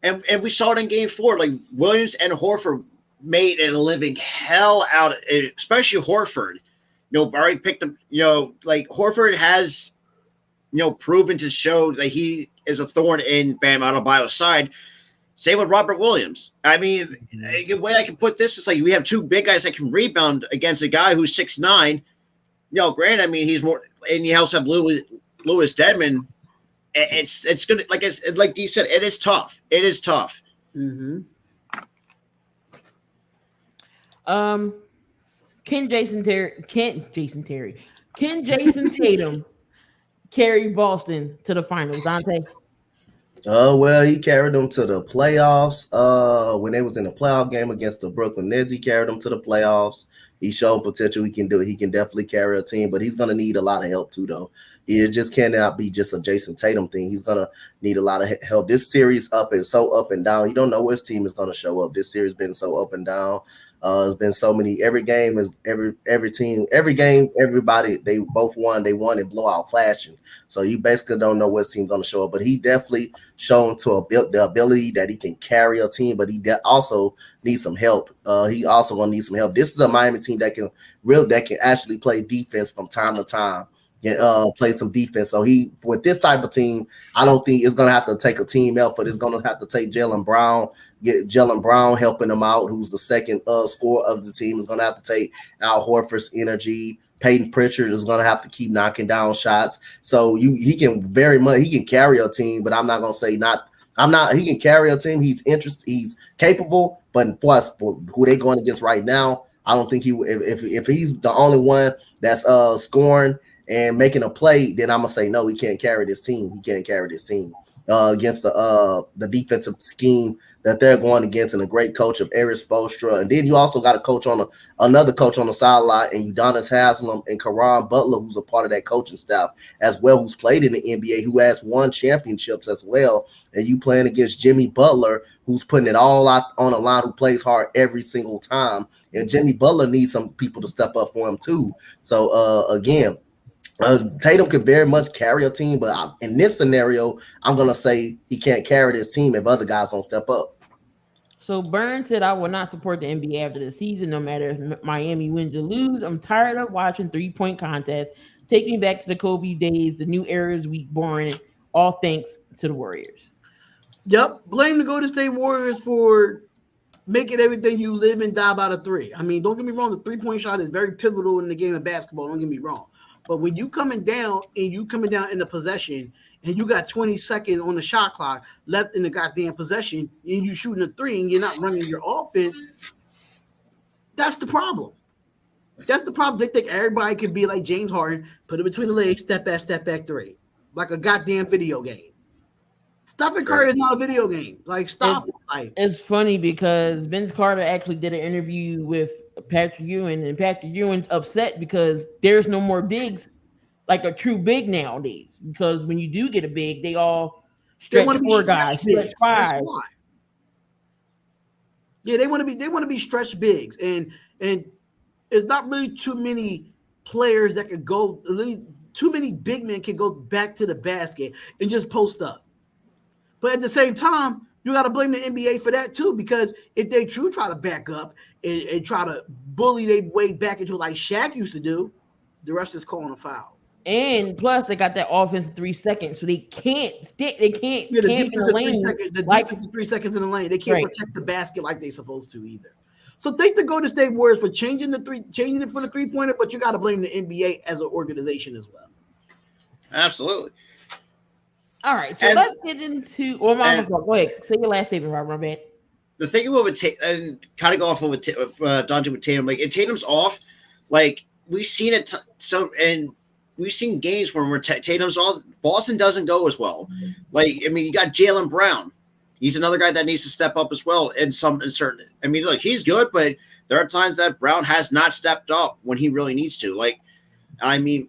and we saw it in Game 4. Like Williams and Horford made a living hell out of it, especially Horford. You know, already picked up. You know, like Horford has, proven to show that he is a thorn in Bam Adebayo's side. Same with Robert Williams. I mean, the way I can put this is like we have two big guys that can rebound against a guy who's 6'9". Granted, I mean he's more, and you also have Lewis Dedmon. It's gonna like Dee said, it is tough. It is tough. Mm-hmm. Can Jason Tatum carry Boston to the finals, Donte? Well, he carried them to the playoffs. When they was in the playoff game against the Brooklyn Nets, he carried them to the playoffs. He's shown potential. He can do it. He can definitely carry a team, but he's going to need a lot of help too, though. It just cannot be just a Jason Tatum thing. He's going to need a lot of help. This series up and down. You don't know which team is going to show up. This series been so up and down. It's been so many. Every game is every team, every game, everybody, they both won. They won in blowout fashion. So you basically don't know what team's going to show up. But he definitely shown the ability that he can carry a team, but he also needs some help. He also going to need some help. This is a Miami team that can actually play defense from time to time. Play some defense. So with this type of team, I don't think it's gonna have to take a team effort. It's gonna have to take Jaylen Brown helping him out, who's the second scorer of the team. Is gonna have to take Al Horford's energy. Peyton Pritchard is gonna have to keep knocking down shots. So he can carry a team, but I'm not gonna say not. He can carry a team. He's capable, but for who they going against right now, I don't think if he's the only one that's scoring and making a play, then I'm gonna say no. He can't carry this team. He can't carry this team against the defensive scheme that they're going against, and a great coach of Eric Spoelstra. And then you also got another coach on the sideline, and Udonis Haslem and Caron Butler, who's a part of that coaching staff as well, who's played in the NBA, who has won championships as well. And you playing against Jimmy Butler, who's putting it all out on the line, who plays hard every single time. And Jimmy Butler needs some people to step up for him too. So again. Tatum could very much carry a team, but in this scenario, I'm going to say he can't carry this team if other guys don't step up. So Burns said, I will not support the NBA after the season, no matter if Miami wins or lose. I'm tired of watching three-point contests. Take me back to the Kobe days, the new era's week boring, all thanks to the Warriors. Yep. Blame the Golden State Warriors for making everything you live and die by the three. I mean, don't get me wrong. The three-point shot is very pivotal in the game of basketball. Don't get me wrong. But when you coming down in the possession and you got 20 seconds on the shot clock left in the goddamn possession and you shooting a three and you're not running your offense, that's the problem. That's the problem. They think everybody can be like James Harden, put it between the legs, step back three, like a goddamn video game. Stephen Curry is not a video game. Like, stop. It's funny because Vince Carter actually did an interview with Patrick Ewing, and Patrick Ewing's upset because there's no more bigs, like a true big nowadays. Because when you do get a big, they all stretch four guys, stretch five. Yeah, they want to be stretch bigs, and it's not really too many players that could go. Too many big men can go back to the basket and just post up. But at the same time, you got to blame the NBA for that too, because if they try to back up and try to bully their way back into like Shaq used to do, the rest is calling a foul. And plus, they got that offense 3 seconds, so they can't stick. They can't. Yeah, the defense in the lane. The defense is 3 seconds in the lane. They can't protect the basket like they're supposed to either. So thank the Golden State Warriors for changing it for the 3-pointer, but you got to blame the NBA as an organization as well. Absolutely. All right, so let's get into. Well, go ahead. Say your last statement, Robert. My bad. The thing about and kind of go off with Donte with Tatum, like, if Tatum's off, like, we've seen it we've seen games where Tatum's off. Boston doesn't go as well. Like, I mean, you got Jaylen Brown. He's another guy that needs to step up as well. In certain, I mean, look, he's good, but there are times that Brown has not stepped up when he really needs to. Like, I mean,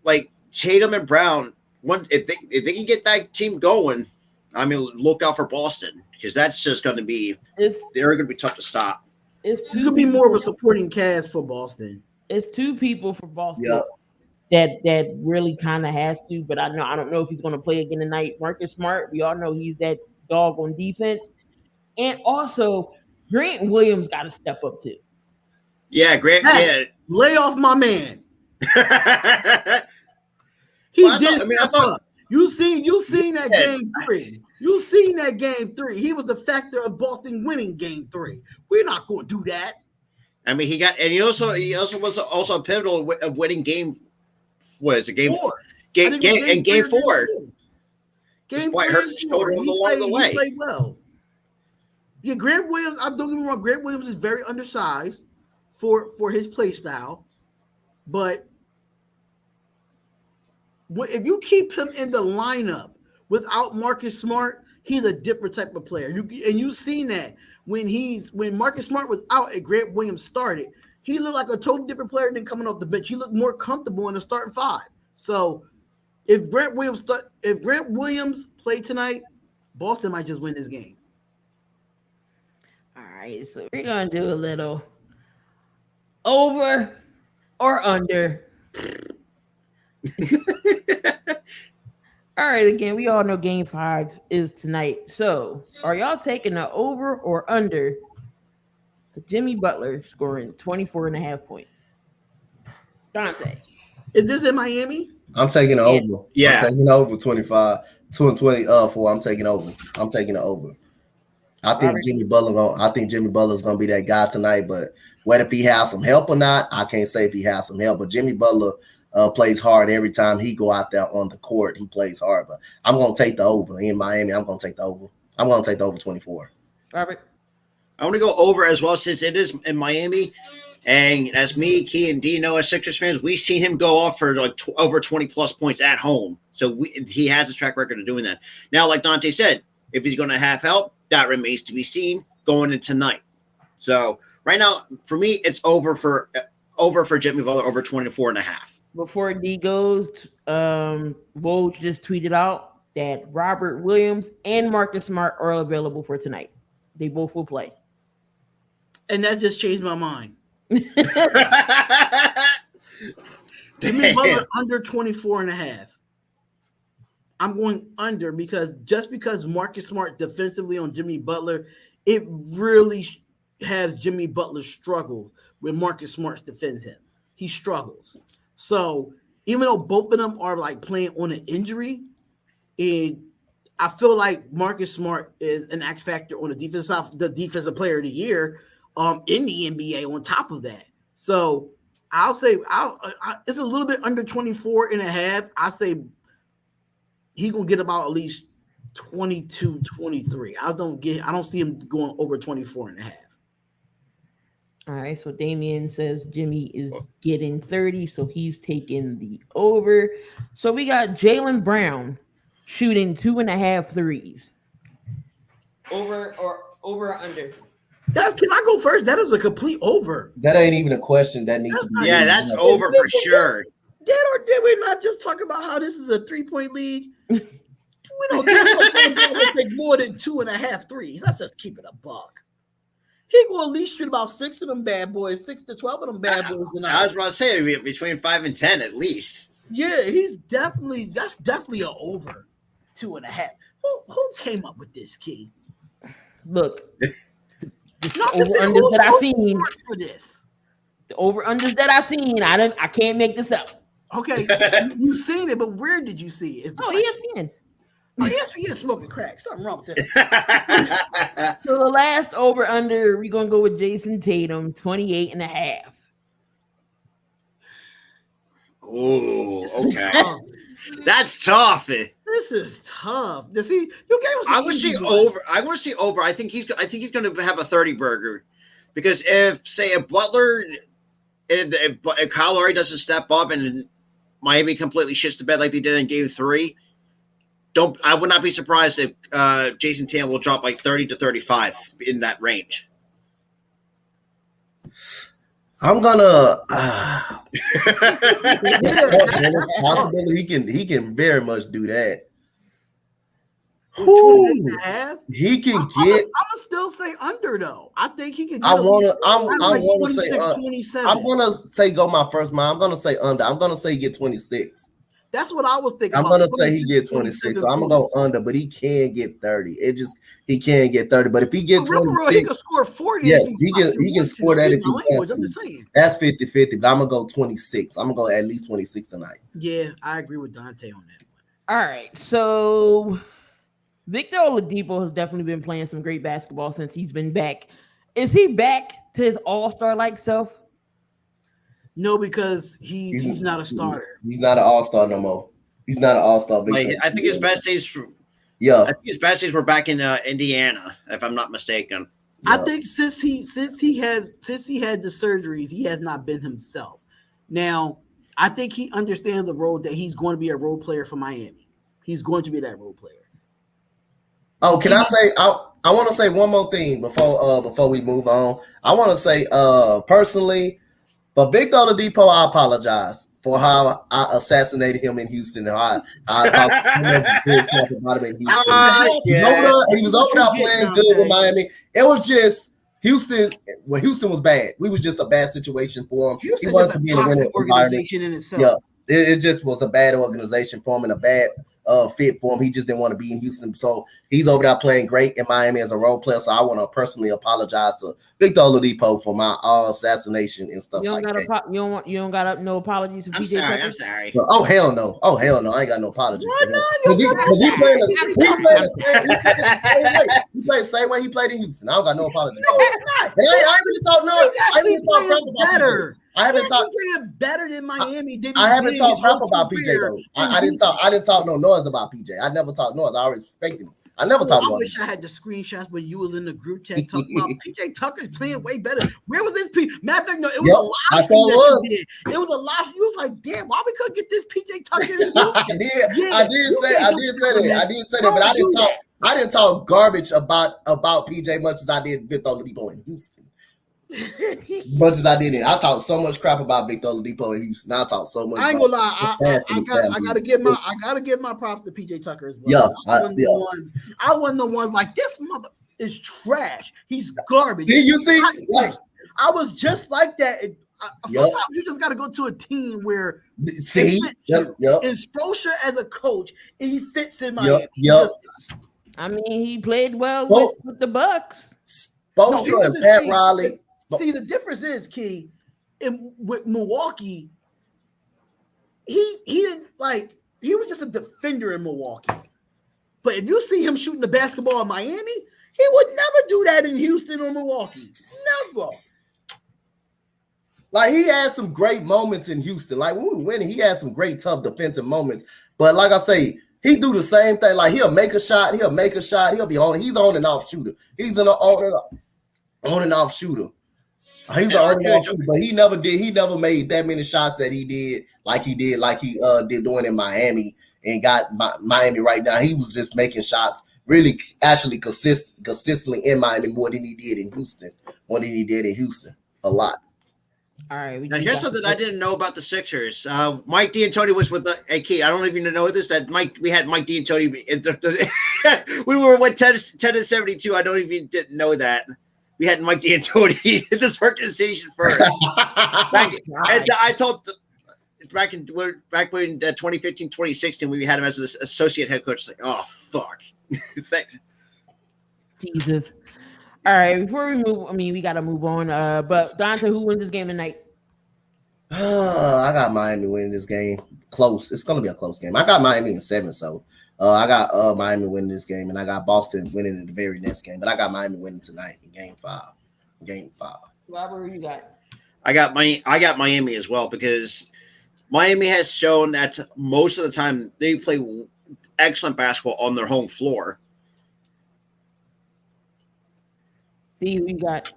like Tatum and Brown. If they can get that team going, I mean, look out for Boston, because that's just going to be they're going to be tough to stop. It's going to be more of a supporting cast for Boston. It's two people for Boston that really kind of has to, but I don't know if he's going to play again tonight. Marcus Smart, we all know he's that dog on defense, and also Grant Williams got to step up too. Yeah, Grant. Hey, lay off my man. I thought you seen that game 3. You seen that game 3. He was the factor of Boston winning game 3. We're not going to do that. I mean, he also was a pivotal of winning game. What is it? Game 4. Game 4. Despite hurt his shoulder along the way. He played well. Yeah, Grant Williams. Don't get me wrong. Grant Williams is very undersized for his play style, but if you keep him in the lineup without Marcus Smart, he's a different type of player. You've seen that when Marcus Smart was out and Grant Williams started, he looked like a totally different player than coming off the bench. He looked more comfortable in the starting five. So if Grant Williams played tonight, Boston might just win this game. All right, so we're gonna do a little over or under. All right, again, we all know Game 5 is tonight. So, are y'all taking the over or under Jimmy Butler scoring 24.5 points? Donte. Is this in Miami? I'm taking it over. Yeah. I'm taking over 25, 2 and 24. I'm taking over. I'm taking it over. I think Jimmy Butler's gonna be that guy tonight. But what if he has some help or not? I can't say if he has some help. But Jimmy Butler plays hard every time he go out there on the court. He plays hard. But I'm gonna take the over in Miami. I'm gonna take the over. I'm gonna take the over 24. Robert. I want to go over as well since it is in Miami. And as me, Key, and Dino as Sixers fans, we've seen him go off for like over 20-plus points at home. So he has a track record of doing that. Now, like Donte said, if he's going to have help, that remains to be seen going into tonight. So right now, for me, it's over for Jimmy Butler, over 24.5. Before D goes, Woj just tweeted out that Robert Williams and Marcus Smart are available for tonight. They both will play. And that just changed my mind. Damn. Butler under 24.5. I'm going under because Marcus Smart defensively on Jimmy Butler, it really has Jimmy Butler struggle when Marcus Smart defends him. He struggles. So even though both of them are like playing on an injury, and I feel like Marcus Smart is an X factor on the defensive side, the defensive player of the year in the NBA on top of that. So I'll say it's a little bit under 24.5. I say he's going to get about at least 22, 23. I don't see him going over 24.5. All right, so Damian says Jimmy is getting 30, so he's taking the over. So we got Jaylen Brown shooting 2.5 threes. Over or under? Can I go first? That is a complete over. That ain't even a question that needs to be. Yeah, that's over for sure. Did we not just talk about how this is a 3-point league? We don't take more than 2.5 threes. Let's just keep it a buck. He will at least shoot about 6 of them bad boys, 6 to 12 of them bad boys. I was about to say between 5 and 10 at least. Yeah, that's definitely an over 2.5. Who came up with this, Key? Look, the over-unders that I seen for this. The over-unders that I seen, I can't make this up. Okay, you've seen it, but where did you see it? ESPN. Oh, ESPN smoking crack. Something wrong with that. So the last over-under, we're gonna go with Jason Tatum, 28.5. Oh, okay. That's tough. This is tough. See, your game was. I want to see over. I want to see over. I think he's going to have a 30 burger, because if Butler, if Kyle Lowry doesn't step up and Miami completely shits the bed like they did in Game 3, I would not be surprised if Jason Tatum will drop like 30 to 35 in that range. I'm gonna. It's possible he can very much do that. He can get. I'm gonna still say under though. I think he can. I'm gonna say 27. I'm gonna say go my first mind. I'm gonna say under. I'm gonna say he get 26. That's what I was thinking. I'm gonna say he get 26. So I'm gonna go under, but he can get 30. He can get 30. But if he gets 26, he can score 40. Yes, he can score that if he wants to. That's 50-50, but I'm gonna go 26. I'm gonna go at least 26 tonight. Yeah, I agree with Donte on that All one. right, so Victor Oladipo has definitely been playing some great basketball since he's been back. Is he back to his all-star like self? No, because he's not a starter. He's not an all-star no more. He's not an all-star. I think his best days were back in Indiana, if I'm not mistaken. Yeah. I think since he had the surgeries, he has not been himself. Now, I think he understands the role that he's going to be a role player for Miami. He's going to be that role player. Oh, can I say I want to say one more thing before we move on. I want to say personally, For Victor Oladipo, I apologize for how I assassinated him in Houston. How I talked so much good talk about him in Houston. He was over there playing good with Miami. It was just Houston. When Houston was bad, we was just a bad situation for him. Houston He just wasn't a being a winning toxic organization in itself. Yeah. It just was a bad organization for him and a bad fit for him. He just didn't want to be in Houston. So he's over there playing great in Miami as a role player. So I want to personally apologize to Victor Oladipo for my assassination and stuff like that. You don't got no apologies for PJ Tucker? I'm sorry. Oh hell no! I ain't got no apologies. Because he played the same way he played in Houston. I don't got no apologies. No, it's not. I really thought no. I really thought crap about better. I haven't talked better than Miami. I haven't talked crap about PJ though. I didn't talk no noise about PJ. I never talked noise. I always respected him. I never talked noise. I wish I had the screenshots when you was in the group chat talking about PJ Tucker playing way better. Where was this? Matter of fact, no, it was a live stream that you did. It was a live. You was like, damn, why we couldn't get this PJ Tucker? I did say that, but I didn't talk garbage about PJ much as I did Victor Oladipo in Houston. Much as I didn't, I talked so much crap about Victor Oladipo in Houston. I talked so much. I ain't gonna lie. I gotta give my props to PJ Tucker as well. I wasn't the ones like this mother is trash. He's garbage. I was just like that. Sometimes you just got to go to a team where and Spoelstra as a coach, and he fits in Miami. I mean, he played well with the Bucks. Spoelstra and Pat Riley. See, the difference is, Key, with Milwaukee, he didn't he was just a defender in Milwaukee. But if you see him shooting the basketball in Miami, he would never do that in Houston or Milwaukee. Never. Like, he had some great moments in Houston. Like, when we were winning, he had some great tough defensive moments. But like I say, he do the same thing. Like, he'll make a shot. He'll be on. He's on and off shooter. He's an on and off shooter. He's an on and off shooter, but he never made that many shots that he did did doing in Miami and got Miami right now. He was just making shots really actually consistently in Miami more than he did in Houston. A lot. All right. Now, here's something I didn't know about the Sixers. Mike D'Antoni was with the Kate. I don't even know this. We had Mike D'Antoni. We were 10-72. I didn't know that. We had Mike D'Antoni in this organization first. I told back in 2015, 2016, we had him as an associate head coach. Like, oh fuck. Jesus. All right, before we move, we got to move on. But Donte, who wins this game tonight? I got Miami winning this game. Close. It's going to be a close game. I got Miami in 7, so I got Miami winning this game, and I got Boston winning in the very next game. But I got Miami winning tonight in Game 5. Robert, who you got? I got Miami as well, because Miami has shown that most of the time they play excellent basketball on their home floor. Steve, who you got?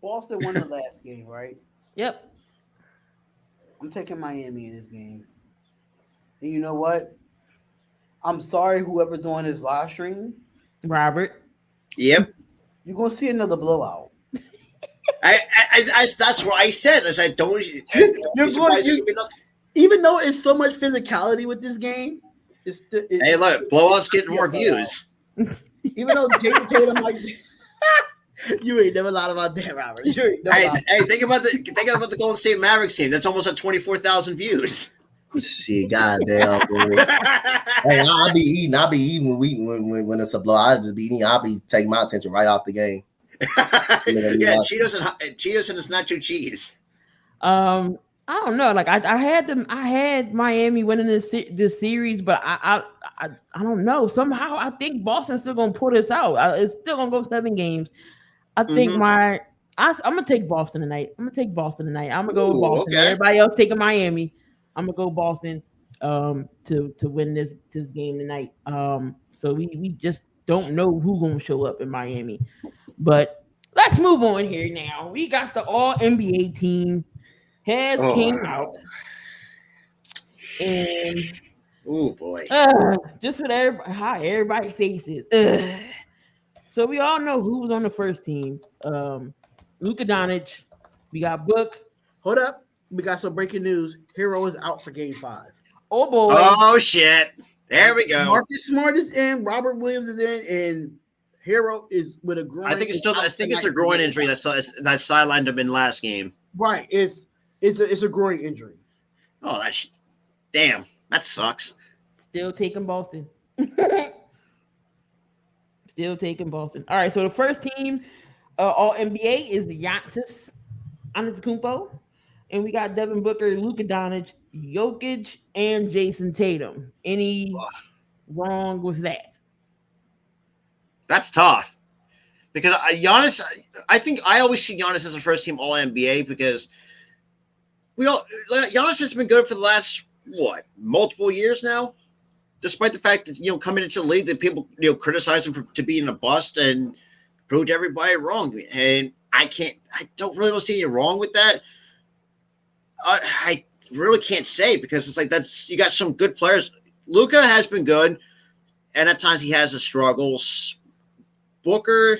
Boston won the last game, right? Yep. I'm taking Miami in this game. And you know what? I'm sorry, whoever's doing this live stream. Robert. Yep. You're gonna see another blowout. That's what I said. I said, even though it's so much physicality with this game, hey, look, blowouts get more views. Even though Jason Tatum might. You ain't never lied about that, Robert. Hey, think about the Golden State Mavericks team. That's almost at 24,000 views. Shit, goddamn. Hey, I'll be eating when it's a blow. I'll just be eating. I'll be taking my attention right off the game. Yeah, Cheetos and his nacho cheese. I don't know. Like I had Miami winning this series, but I don't know. Somehow I think Boston's still gonna pull this out. It's still gonna go 7 games. I think I'm gonna take Boston tonight. I'm gonna go with Boston. Okay. Everybody else taking Miami. I'm gonna go Boston to win this game tonight. So we just don't know who's gonna show up in Miami. But let's move on here now. We got the All NBA team came out, and oh boy, just with how everybody faces. So we all know who was on the first team. Luka Doncic, We got Book. Hold up. We got some breaking news. Hero is out for game 5. Oh boy. Oh shit. There we go. Marcus Smart is in, Robert Williams is in, and Hero is with a groin. I think it's a groin injury that sidelined him in last game. Right. It's a groin injury. Oh, damn. That sucks. Still taking Boston. Still taking Boston. All right, so the first team all NBA is the Giannis Antetokounmpo, and we got Devin Booker, Luka Doncic, Jokic, and Jason Tatum. Any wrong with that? That's tough because Giannis. I think I always see Giannis as a first team All NBA because Giannis has been good for the last multiple years now. Despite the fact that coming into the league that people criticize him to being a bust and proved everybody wrong, and I don't really see anything wrong with that. I really can't say because it's like you got some good players. Luka has been good, and at times he has his struggles. Booker,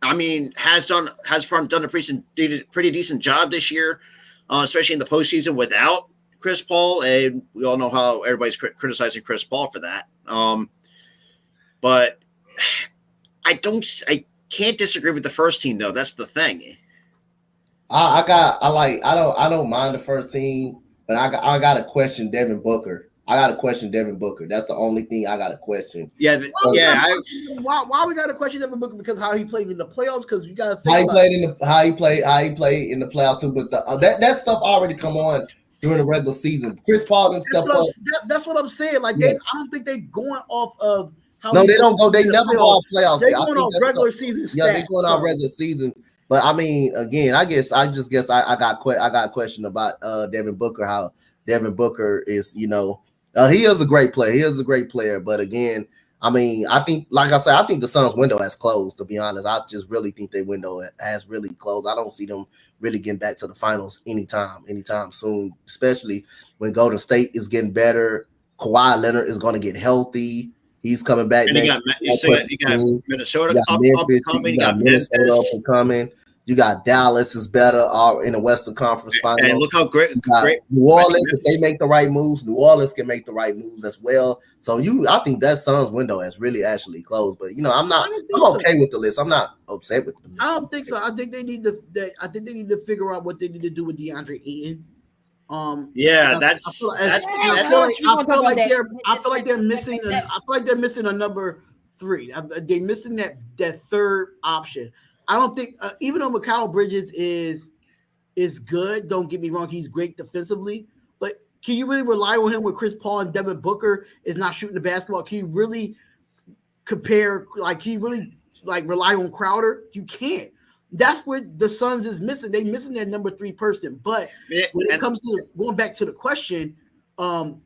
has done a pretty decent job this year, especially in the postseason without Chris Paul, and we all know how everybody's criticizing Chris Paul for that. But I can't disagree with the first team though. That's the thing. I don't mind the first team, but I got to question Devin Booker. That's the only thing I got to question. Yeah, Why we got to question Devin Booker? Because how he played in the playoffs. Because you got to think how he played in the playoffs too. But that stuff already come on during the regular season. Chris Paul didn't step up. That's what I'm saying. Like yes. I don't think they're going off of how. No, they don't go. They never go off playoffs. They're going off regular season. Yeah, they're going off regular season. But again, I got a question about Devin Booker. How Devin Booker is, he is a great player. He is a great player. But again, I think, like I said, I think the Suns' window has closed. To be honest, I just really think their window has really closed. I don't see them really getting back to the finals anytime soon. Especially when Golden State is getting better. Kawhi Leonard is going to get healthy. He's coming back. And you got Minnesota up and coming. You got Minnesota up and coming. You got Dallas is better in the Western Conference Finals. And look how great New Orleans, if they make the right moves, New Orleans can make the right moves as well. So I think that Suns window has really actually closed. But I'm okay with the list. I'm not upset with the list. I don't think so. I think they need to figure out what they need to do with DeAndre Ayton. I feel like they're missing. I feel like they're missing a number 3. They're missing that third option. I don't think even though Mikal Bridges is good, don't get me wrong, he's great defensively, but can you really rely on him when Chris Paul and Devin Booker is not shooting the basketball? Can you really compare, can you really rely on Crowder? You can't. That's what the Suns is missing. They're missing that number 3 person. But when it comes to going back to the question, I'm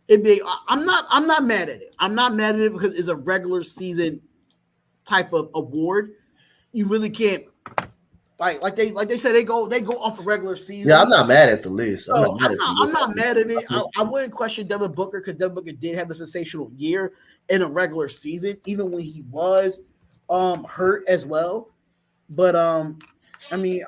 not mad at it. I'm not mad at it because it's a regular season type of award. You really can't like they said they go off a regular season. Yeah, I'm not mad at the list. I'm not mad at it. I wouldn't question Devin Booker because Devin Booker did have a sensational year in a regular season, even when he was hurt as well. But I'm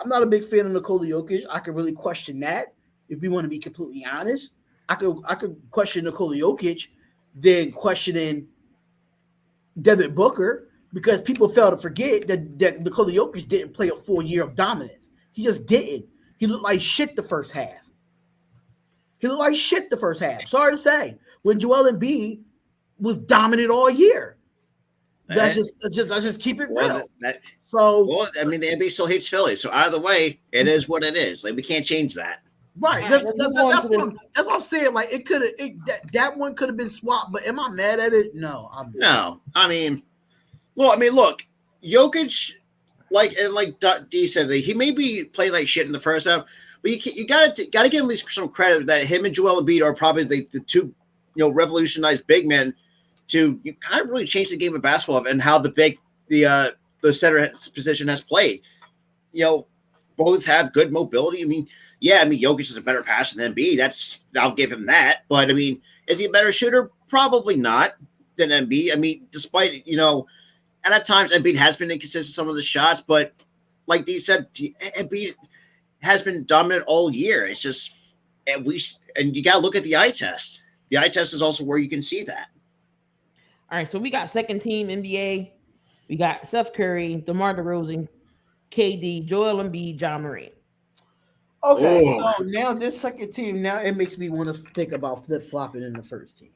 not a big fan of Nikola Jokic. I could really question that if we want to be completely honest. I could question Nikola Jokic than questioning Devin Booker. Because people fail to forget that Nikola Jokic didn't play a full year of dominance. He just didn't. He looked like shit the first half. Sorry to say. When Joel Embiid was dominant all year. Let's just keep it real. The NBA still hates Philly. So either way, it is what it is. We can't change that. Right. That's what I'm saying. That one could have been swapped, but am I mad at it? No. No. Look, Jokic, like D said, he may be playing like shit in the first half, but you gotta give him at least some credit that him and Joel Embiid are probably the two, revolutionized big men to kind of really change the game of basketball and how the center position has played. Both have good mobility. Jokic is a better passer than Embiid. I'll give him that. But is he a better shooter? Probably not than Embiid. Despite and at times Embiid has been inconsistent some of the shots, but like D said, Embiid has been dominant all year. It's just and you got to look at the eye test. The eye test is also where you can see that. All right, so we got second team NBA. We got Steph Curry, DeMar DeRozan, KD, Joel Embiid, John Morant. Okay, so now this second team, now it makes me want to think about flip-flopping in the first team.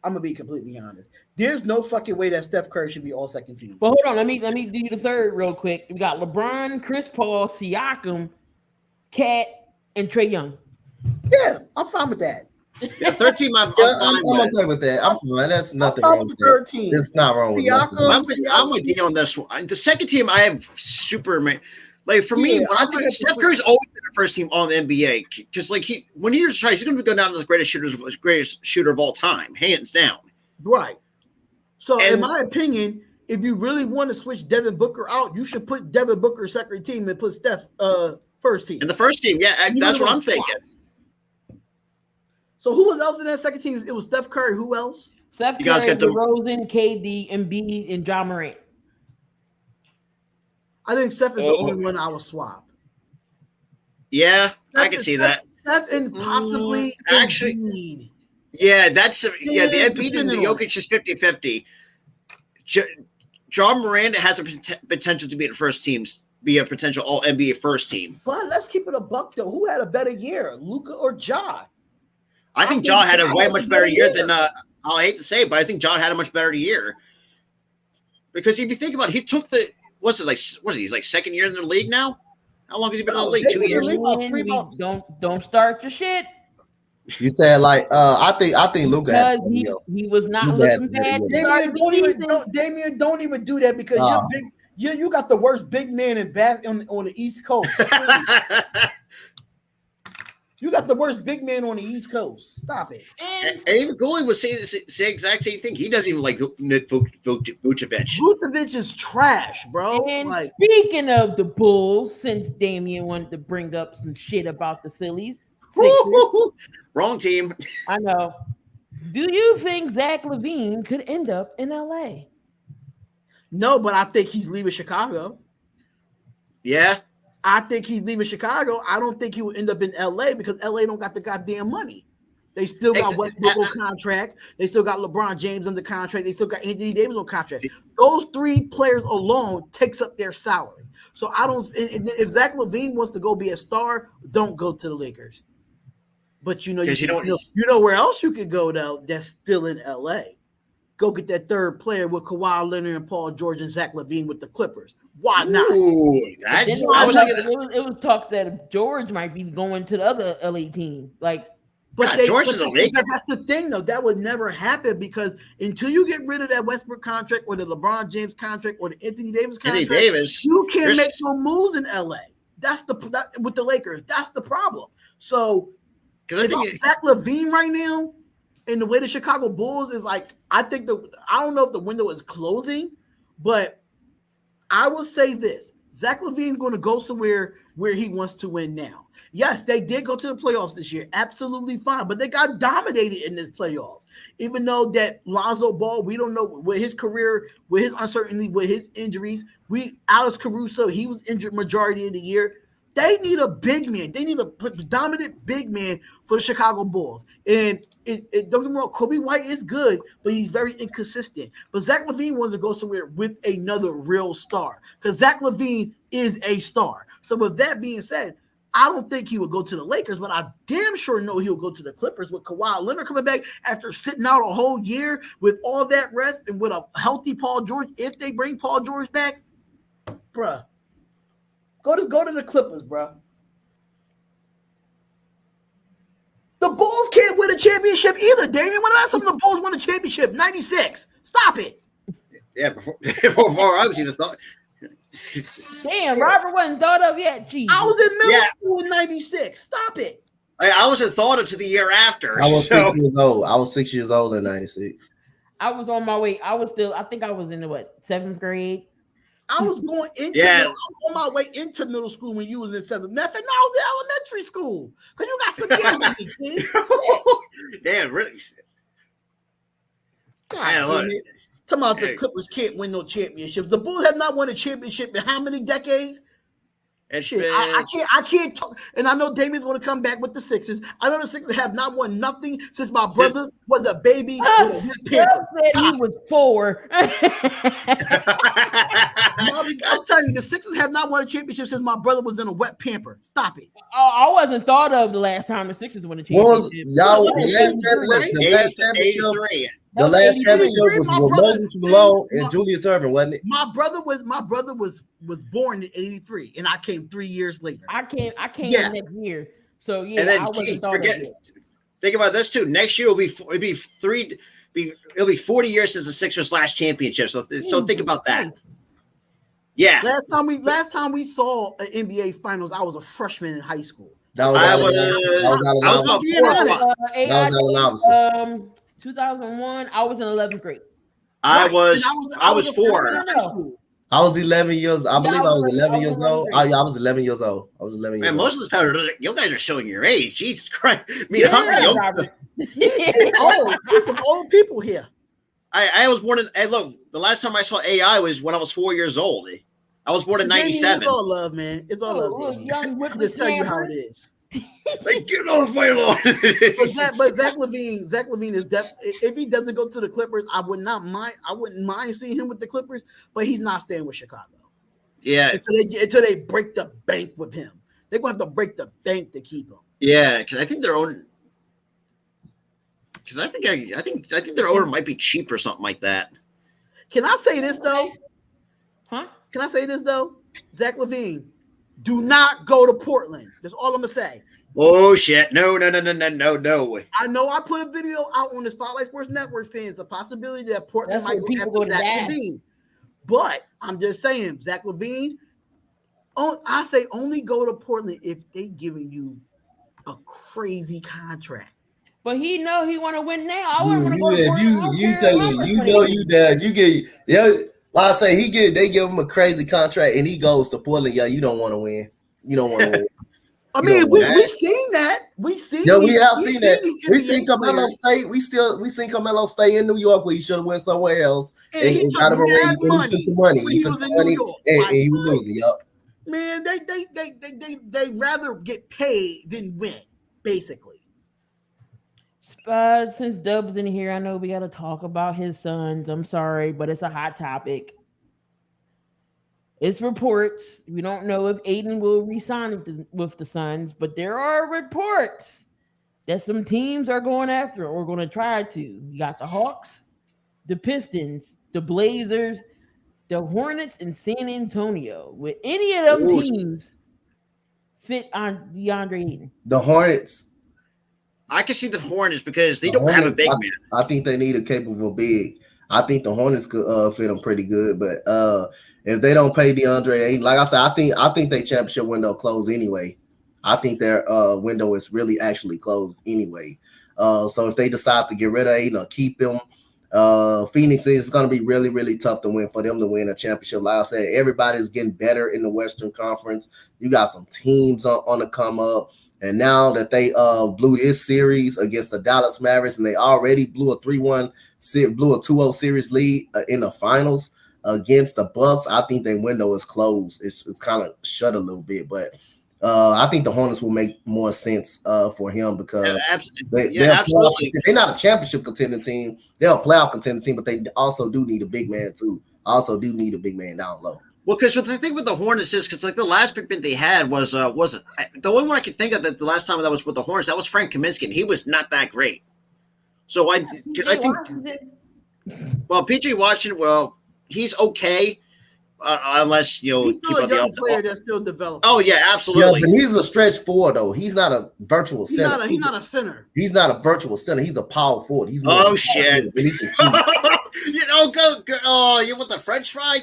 I'm gonna be completely honest. There's no fucking way that Steph Curry should be all second team. But hold on, let me do the third real quick. We got LeBron, Chris Paul, Siakam, Cat, and Trae Young. Yeah, I'm fine with that. Yeah, third team. I'm okay with that. I'm fine. That's nothing wrong with third team. It's not wrong with that. I'm with you on this one. The second team, I have Superman. Like for me, when I think Steph Curry's always been the first team on the NBA because like when he retires, he's going to go down as the greatest shooter of all time, hands down. Right. So, in my opinion, if you really want to switch Devin Booker out, you should put Devin Booker second team and put Steph first team. And the first team, yeah, that's what I'm thinking. So who was else in that second team? It was Steph Curry. Who else? Steph Curry, DeRozan, KD, Embiid, and John Morant. I think Steph is the only one I would swap. Yeah, I can see that. Steph and possibly actually. Embiid. Yeah, the Embiid and the Jokic is 50-50. John Morant has a potential to be the first teams, be a potential all NBA first team. But let's keep it a buck though. Who had a better year, Luka or Ja? I think Ja had a way much better year than I hate to say it, but I think Ja had a much better year. Because if you think about it, he took he's like second year in the league now? How long has he been in the league? 2 years? Don't start your shit. You said like I think Luka because he was not looking bad. Damian, don't even do that because you're big. You got the worst big man in on the East Coast. You got the worst big man on the East Coast. Stop it. And even Gooley was saying the exact same thing. He doesn't even like Vucevic. Vucevic is trash, bro. And speaking of the Bulls, since Damian wanted to bring up some shit about the Phillies. Wrong team. I know. Do you think Zach LaVine could end up in LA? No, but I think he's leaving Chicago. Yeah. I think he's leaving Chicago. I don't think he will end up in LA because LA don't got the goddamn money. They still got Westbrook on contract. They still got LeBron James under contract. They still got Anthony Davis on contract. Those three players alone takes up their salary. So I don't. If Zach LaVine wants to go be a star, don't go to the Lakers. But you know where else you could go though. That's still in LA. Go get that third player with Kawhi Leonard and Paul George and Zach LaVine with the Clippers. Why not? It was talk that George might be going to the other LA team. George is the league. That's the thing, though. That would never happen because until you get rid of that Westbrook contract or the LeBron James contract or the Anthony Davis contract, you can't make no moves in LA. That's with the Lakers. That's the problem. So, Zach LaVine right now, and the way the Chicago Bulls is like, I don't know if the window is closing, but I will say this: Zach LaVine's going to go somewhere where he wants to win now. Yes, they did go to the playoffs this year. Absolutely fine. But they got dominated in this playoffs. Even though that Lonzo Ball, we don't know with his career, with his uncertainty, with his injuries. Alex Caruso, he was injured majority of the year. They need a big man. They need a dominant big man for the Chicago Bulls. And don't get me wrong, Kobe White is good, but he's very inconsistent. But Zach LaVine wants to go somewhere with another real star because Zach LaVine is a star. So with that being said, I don't think he would go to the Lakers, but I damn sure know he'll go to the Clippers with Kawhi Leonard coming back after sitting out a whole year with all that rest and with a healthy Paul George. If they bring Paul George back, bruh. Go to the Clippers, bro. The Bulls can't win a championship either, Damian. When the last time the Bulls won a championship? 96. Stop it. Yeah, before I was even thought. Damn, Robert wasn't thought of yet. Jeez. I was in middle school in 96. Stop it. I wasn't thought of to the year after. I was 6 years old. I was 6 years old in 96. I was on my way. I think I was in the 7th grade. I was going into I was on my way into middle school when you was in 7th. Matter of fact, I was in elementary school. Because you got some years of me, kid. Damn, really? God, talking about the Clippers can't win no championships. The Bulls have not won a championship in how many decades? I can't talk. And I know Damien's going to come back with the Sixers. I know the Sixers have not won nothing since my brother was a baby with a wet pamper. Said he was 4. I'm telling you, the Sixers have not won a championship since my brother was in a wet pamper. Stop it. I wasn't thought of the last time the Sixers won a championship. The last championship was with Moses Malone and Julius Erving, wasn't it? My brother was born in '83, and I came 3 years later. I came next year. So yeah, and then I wasn't thought forget. of it. Think about this too. Next year it'll be 40 years since the Sixers last championship. So think about that. Yeah. Last time we saw an NBA Finals, I was a freshman in high school. I was about 4 or 5. That was Allen 2001. I was in 11th grade. I was 4. I was 11 years. I believe I was 11 years old. I was 11 years old. Man, most of this power, you guys are showing your age. Jesus Christ! I mean, there's some old people here. I was born in. Hey, look, the last time I saw AI was when I was 4 years old. I was born in '97. It's all love, man. It's all love. Young Just tell you how it is. Like, get off my lawn. but Zach LaVine is if he doesn't go to the Clippers, I wouldn't mind seeing him with the Clippers, but he's not staying with Chicago. Yeah. Until they break the bank with him. They're gonna have to break the bank to keep him. Yeah, because I think their owner might be cheap or something like that. Can I say this though? Huh? Can I say this though? Zach LaVine, do not go to Portland. That's all I'm gonna say. Oh shit! No. I know I put a video out on the Spotlight Sports Network saying it's a possibility that Portland might go after Zach LaVine. But I'm just saying, Zach LaVine, I say only go to Portland if they giving you a crazy contract. But he want to win now. I Like I say, they give him a crazy contract and he goes to Portland. Yeah, you don't want to win. You don't want to win. I mean, we seen that. We have seen that. We seen Carmelo State. We seen Carmelo stay in New York where he should have went somewhere else. And he got him money. He took the money and he was losing. Yup. Man, they rather get paid than win, basically. Since Dub's in here, I know we got to talk about his sons. I'm sorry, but it's a hot topic. It's reports. We don't know if Aiden will re-sign with the Suns, but there are reports that some teams are going after or going to try to. You got the Hawks, the Pistons, the Blazers, the Hornets, and San Antonio. Would any of them teams fit on DeAndre Ayton? The Hornets. I can see the Hornets because they don't have a big man. I think they need a capable big. I think the Hornets could fit them pretty good, but if they don't pay DeAndre Ayton, like I said, I think their championship window closed anyway. I think their window is really actually closed anyway. So if they decide to get rid of Ayton or keep him, Phoenix is going to be really, really tough to win for them to win a championship. Like I said, everybody's getting better in the Western Conference. You got some teams on the come up. And now that they blew this series against the Dallas Mavericks, and they already blew a 2-0 series lead in the finals against the Bucks, I think their window is closed. It's kind of shut a little bit, but I think the Hornets will make more sense for him because they're not a championship contending team. They're a playoff contending team, but they also do need a big man too. Also do need a big man down low. Well, because the thing with the Hornets is because like the last big man they had was the only one I could think of that the last time that was with the Hornets, that was Frank Kaminsky, and he was not that great. So I think PJ Washington, he's okay unless he's still a young player that's still developing. Oh yeah, absolutely. Yeah, but he's a stretch forward though. He's not a virtual center. He's not a center. He's not a virtual center. He's a power forward. He's shit. Go. Oh, you want the French fry?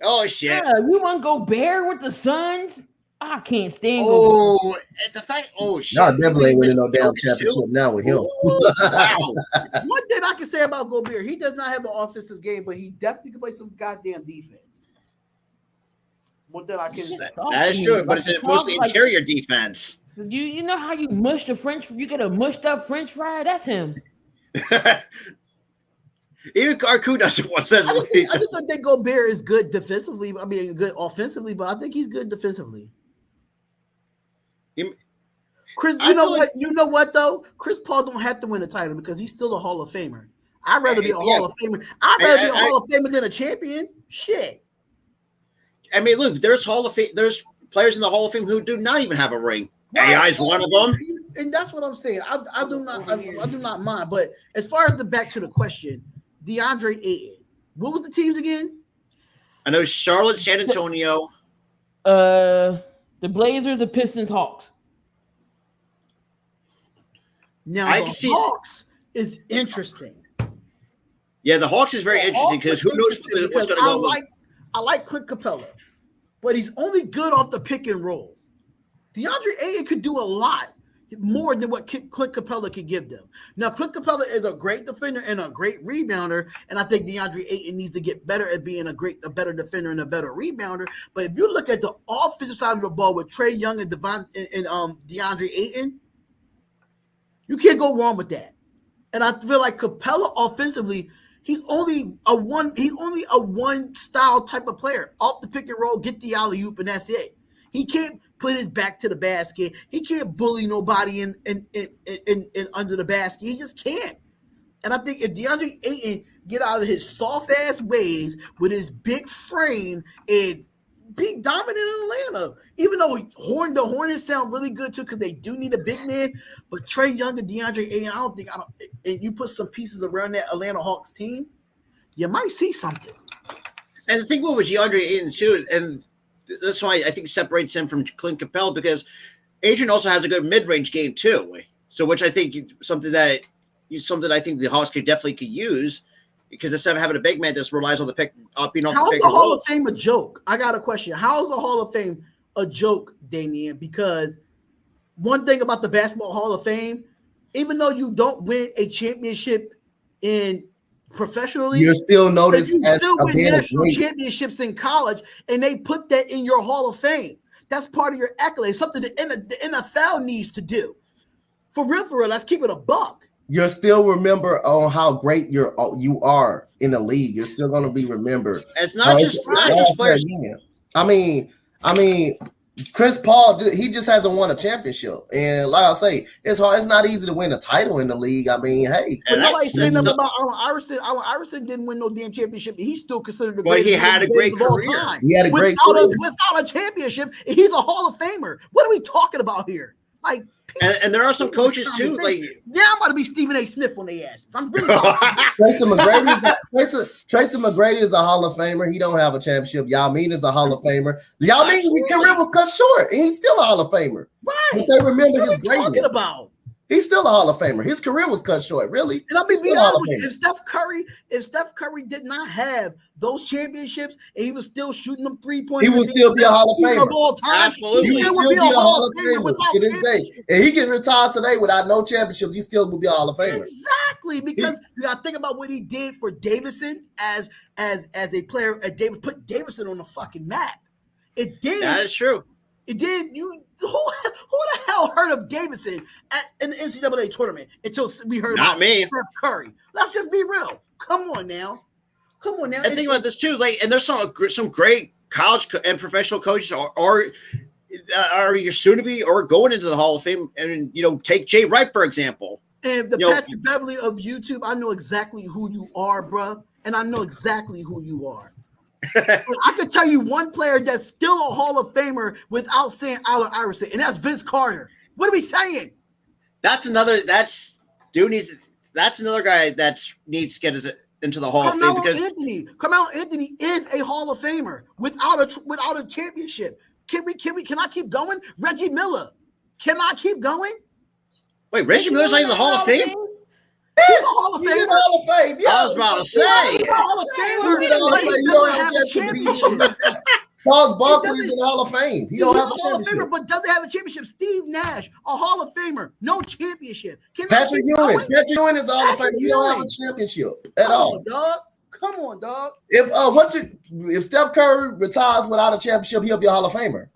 Oh shit! Yeah, you want to go Bear with the Suns? I can't stand. Oh, the fact. Oh shit! Y'all definitely ain't winning no damn championship now with him. Wow. One thing I can say about Gobert, he does not have an offensive game, but he definitely can play some goddamn defense. One thing I can say. That is true, but it's mostly interior defense. You know how you mush the French? You get a mushed up French fry. That's him. Even Karku doesn't want that. I just don't think Gobert is good defensively. I mean, good offensively, but I think he's good defensively. Chris, you know what though? Chris Paul don't have to win a title because he's still a Hall of Famer. I'd rather be a Hall of Famer. I'd rather be a Hall of Famer than a champion. Shit. I mean, look, there's players in the Hall of Fame who do not even have a ring. Right. AI is one of them. And that's what I'm saying. I do not mind. But as far as back to the question, DeAndre Ayton, what was the teams again? I know Charlotte, San Antonio. The Blazers, the Pistons, Hawks. Now the Hawks is interesting. Yeah, the Hawks is very interesting because who knows what's going to go. I like Clint Capella, but he's only good off the pick and roll. DeAndre Ayton could do a lot more than what Clint Capella could give them. Now, Clint Capella is a great defender and a great rebounder, and I think DeAndre Ayton needs to get better at being a better defender and a better rebounder. But if you look at the offensive side of the ball with Trae Young and DeAndre Ayton, you can't go wrong with that. And I feel like Capella offensively, he's only a one style type of player. Off the pick and roll, get the alley-oop, and that's it. He can't put his back to the basket. He can't bully nobody in under the basket. He just can't. And I think if DeAndre Ayton get out of his soft ass ways with his big frame and be dominant in Atlanta, even though the Hornets sound really good too because they do need a big man. But Trae Young and DeAndre Ayton, and you put some pieces around that Atlanta Hawks team, you might see something. And the thing with DeAndre Ayton too, and that's why I think separates him from Clint Capella because Adrian also has a good mid-range game too. So, which I think something that I think the Hawks could use because instead of having a big man that just relies on the pick being off the pick and roll. How's the Hall of Fame a joke? I got a question. How is the Hall of Fame a joke, Damian? Because one thing about the Basketball Hall of Fame, even though you don't win a championship professionally, you're still noticed as still win being national championships in college, and they put that in your Hall of Fame. That's part of your accolade, something the NFL needs to do. For real, let's keep it a buck. You're still remember on how great you are in the league. You're still going to be remembered. It's not just players. I mean, Chris Paul, he just hasn't won a championship, and like I say, it's hard. It's not easy to win a title in the league. I mean, hey, but nobody's saying nothing about Allen Iverson. Allen Iverson didn't win no damn championship. He's still considered he had a great career. He had a great career without a championship. He's a Hall of Famer. What are we talking about here? Like, and there are some coaches too. Like, I'm about to be Stephen A. Smith when they ask. I'm really Tracy McGrady is a Hall of Famer. He don't have a championship. Yao Ming is a Hall of Famer. Yao Ming's career was cut short, and he's still a Hall of Famer. Right? But they remember his greatness. Talking about? He's still a Hall of Famer. His career was cut short, really. And I'll be honest with you, if Steph Curry did not have those championships and he was still shooting them 3-pointers, he would still be a Hall of Famer. Absolutely. He would still be a Hall of Famer to this day. And he can retire today without no championships. He still will be a Hall of Famer. Exactly, because you got to think about what he did for Davidson as a player. David put Davidson on the fucking map. It did. That is true. It did. Who the hell heard of Davidson in the NCAA tournament until we heard about Steph Curry? Let's just be real. Come on now. And think about this too. Like, and there's some great college and professional coaches are you soon to be or going into the Hall of Fame. And take Jay Wright for example. And the Patrick Beverly of YouTube, I know exactly who you are, bro. And I know exactly who you are. I could tell you one player that's still a Hall of Famer without saying Allen Iverson, and that's Vince Carter. What are we saying? That's another guy that needs to get into the Hall of Fame because Carmelo Anthony is a Hall of Famer without a championship. Can I keep going? Reggie Miller. Can I keep going? Wait, Reggie Miller's not in the Hall of Fame? He's a Hall of Famer. He's a Hall of Fame. I was about to say. He's a Hall of Famer. He doesn't have a championship. Charles Barkley's in the Hall of Fame. He don't have a championship. Famer, but doesn't have a championship. Steve Nash, a Hall of Famer, no championship. Patrick Ewing is a Hall of Fame. He don't have a championship at all. Come on, dog. If Steph Curry retires without a championship, he'll be a Hall of Famer.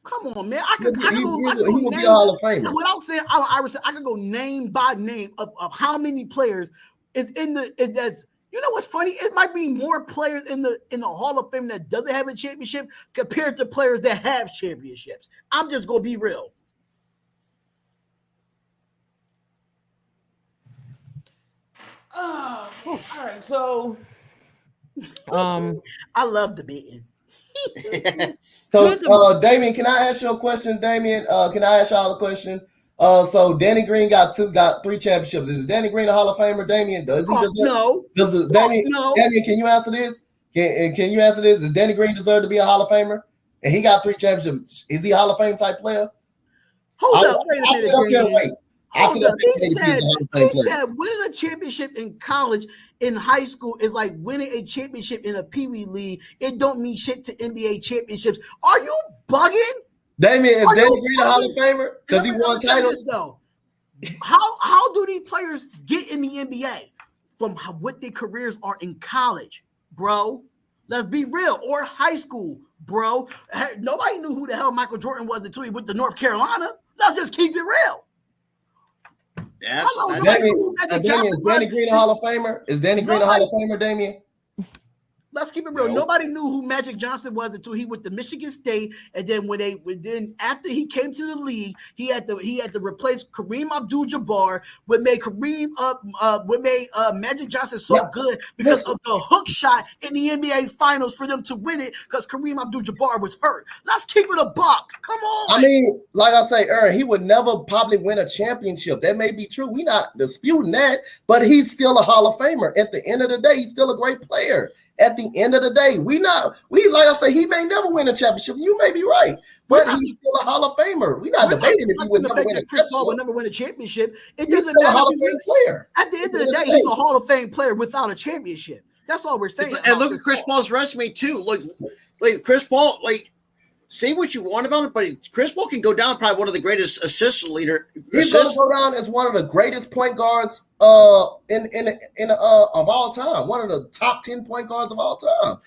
Come on, man. I could go he will be a Hall of Famer. Without saying Allen Iverson, I could go name by name of how many players is in that's You know what's funny? It might be more players in the Hall of Fame that doesn't have a championship compared to players that have championships. I'm just gonna be real. Oh, all right. So, I love debating. So, Damien, can I ask you a question? Damien, can I ask y'all a question? So Danny Green got 3 championships. Is Danny Green a Hall of Famer, Damien? Does he deserve? No. Damien, can you answer this? Can you answer this? Does Danny Green deserve to be a Hall of Famer? And he got 3 championships. Is he a Hall of Fame type player? Hold up, wait a minute. Hold up. He said winning a championship in college, in high school is like winning a championship in a Pee Wee league. It don't mean shit to NBA championships. Are you bugging? Damien, is Danny Green a Hall of Famer? Because he won titles? How do these players get in the NBA? From what their careers are in college, bro. Let's be real. Or high school, bro. Nobody knew who the hell Michael Jordan was until he went to North Carolina. Let's just keep it real. Yeah, Damien, is Danny Green a Hall of Famer? Is Danny Green a Hall of Famer, Damien? Let's keep it real. Nobody knew who Magic Johnson was until he went to Michigan State, and then after he came to the league, he had to replace Kareem Abdul-Jabbar, what made Magic Johnson so good because of the hook shot in the NBA Finals for them to win it because Kareem Abdul-Jabbar was hurt. Let's keep it a buck. Come on. I mean, like I say, Aaron, he would never probably win a championship. That may be true. We're not disputing that, but he's still a Hall of Famer. At the end of the day, he's still a great player. At the end of the day, like I say, he may never win a championship. You may be right, but he's still a Hall of Famer. We're not debating if he would never win a championship. Chris Paul would never win a championship. It doesn't matter. Hall of Fame player. At the end of the day, he's a Hall of Fame player without a championship. That's all we're saying. And look at Chris Paul's resume too. Like Chris Paul, say what you want about it, but Chris Paul can go down probably one of the greatest assist leader. He's going to go down as one of the greatest point guards of all time. One of the top 10 point guards of all time.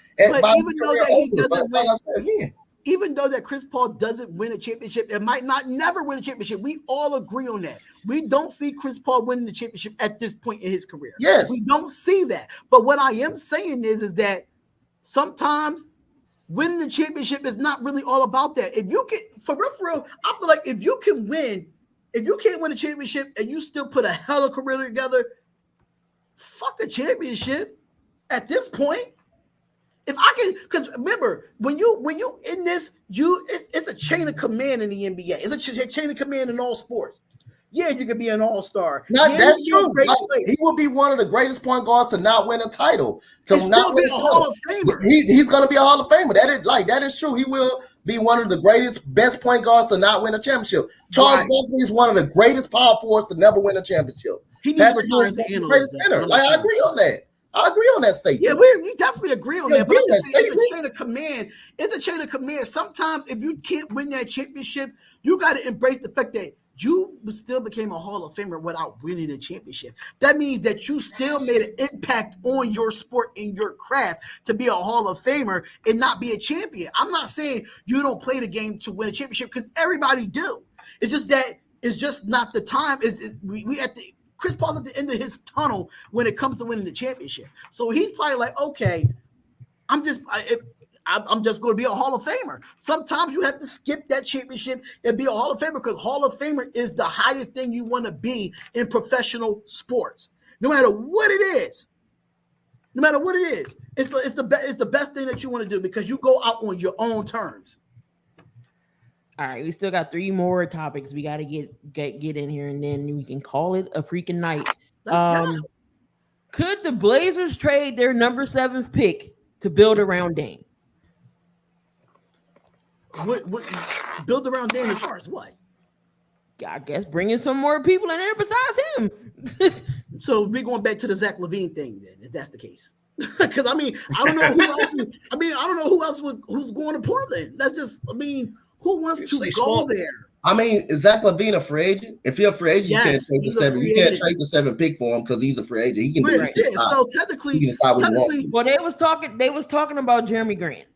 Even though that Chris Paul doesn't win a championship, it might not never win a championship. We all agree on that. We don't see Chris Paul winning the championship at this point in his career. Yes, we don't see that. But what I am saying is that sometimes winning the championship is not really all about that. If you can, for real, I feel like if you can't win a championship and you still put a hell of a career together, fuck a championship at this point. If I can, because remember, when you in this, it's a chain of command in the NBA. It's a chain of command in all sports. Yeah, you could be an all-star. That's true. He will be one of the greatest point guards to not win a title. To not win a Hall of Famer. He's going to be a Hall of Famer. That is true. He will be one of the best point guards to not win a championship. Charles Barkley is one of the greatest power forwards to never win a championship. He needs to retire as the analyst. I agree on that. I agree on that statement. Yeah, we definitely agree on that. But it's a chain of command. It's a chain of command. Sometimes if you can't win that championship, you got to embrace the fact that you still became a Hall of Famer without winning a championship. That means that you still made an impact on your sport and your craft to be a Hall of Famer and not be a champion. I'm not saying you don't play the game to win a championship because everybody do. It's just that it's just not the time. Chris Paul's at the end of his tunnel when it comes to winning the championship. So he's probably like, okay, I'm just going to be a Hall of Famer. Sometimes you have to skip that championship and be a Hall of Famer because Hall of Famer is the highest thing you want to be in professional sports. No matter what it is. It's the best thing that you want to do because you go out on your own terms. All right, we still got 3 more topics we got to get in here, and then we can call it a freaking night. Could the Blazers trade their number 7th pick to build around Dame? What build around Dame as far as what? I guess bringing some more people in there besides him. So we're going back to the Zach LaVine thing then, if that's the case. Because I don't know who else who's going to Portland. Who wants to go there? Is Zach LaVine a free agent? If you're a free agent, yes, you can't trade the 7. You can't trade the 7 pick for him because he's a free agent. He can do it. So technically, he can decide what he wants. Well, they was talking about Jeremy Grant.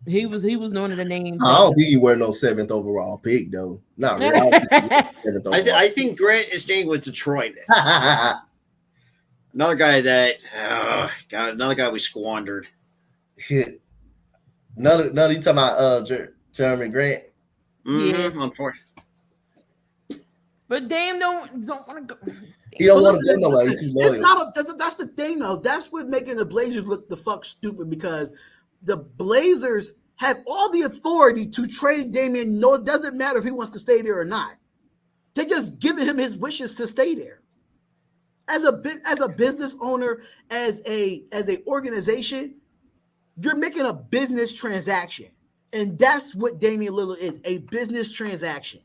He was one of the names. I don't think he wear no 7th overall pick though. Not really. I think Grant is staying with Detroit. Another guy that another guy we squandered. Another you talking about Jeremy Grant? Mm-hmm, unfortunately. But Dame don't want to go. He don't want to go nowhere. He's too loyal. That's the thing, though. That's what making the Blazers look the fuck stupid, because the Blazers have all the authority to trade Damian. No, it doesn't matter if he wants to stay there or not. They're just giving him his wishes to stay there. As a business owner, as a organization, you're making a business transaction, and that's what Damian Lillard is, a business transaction.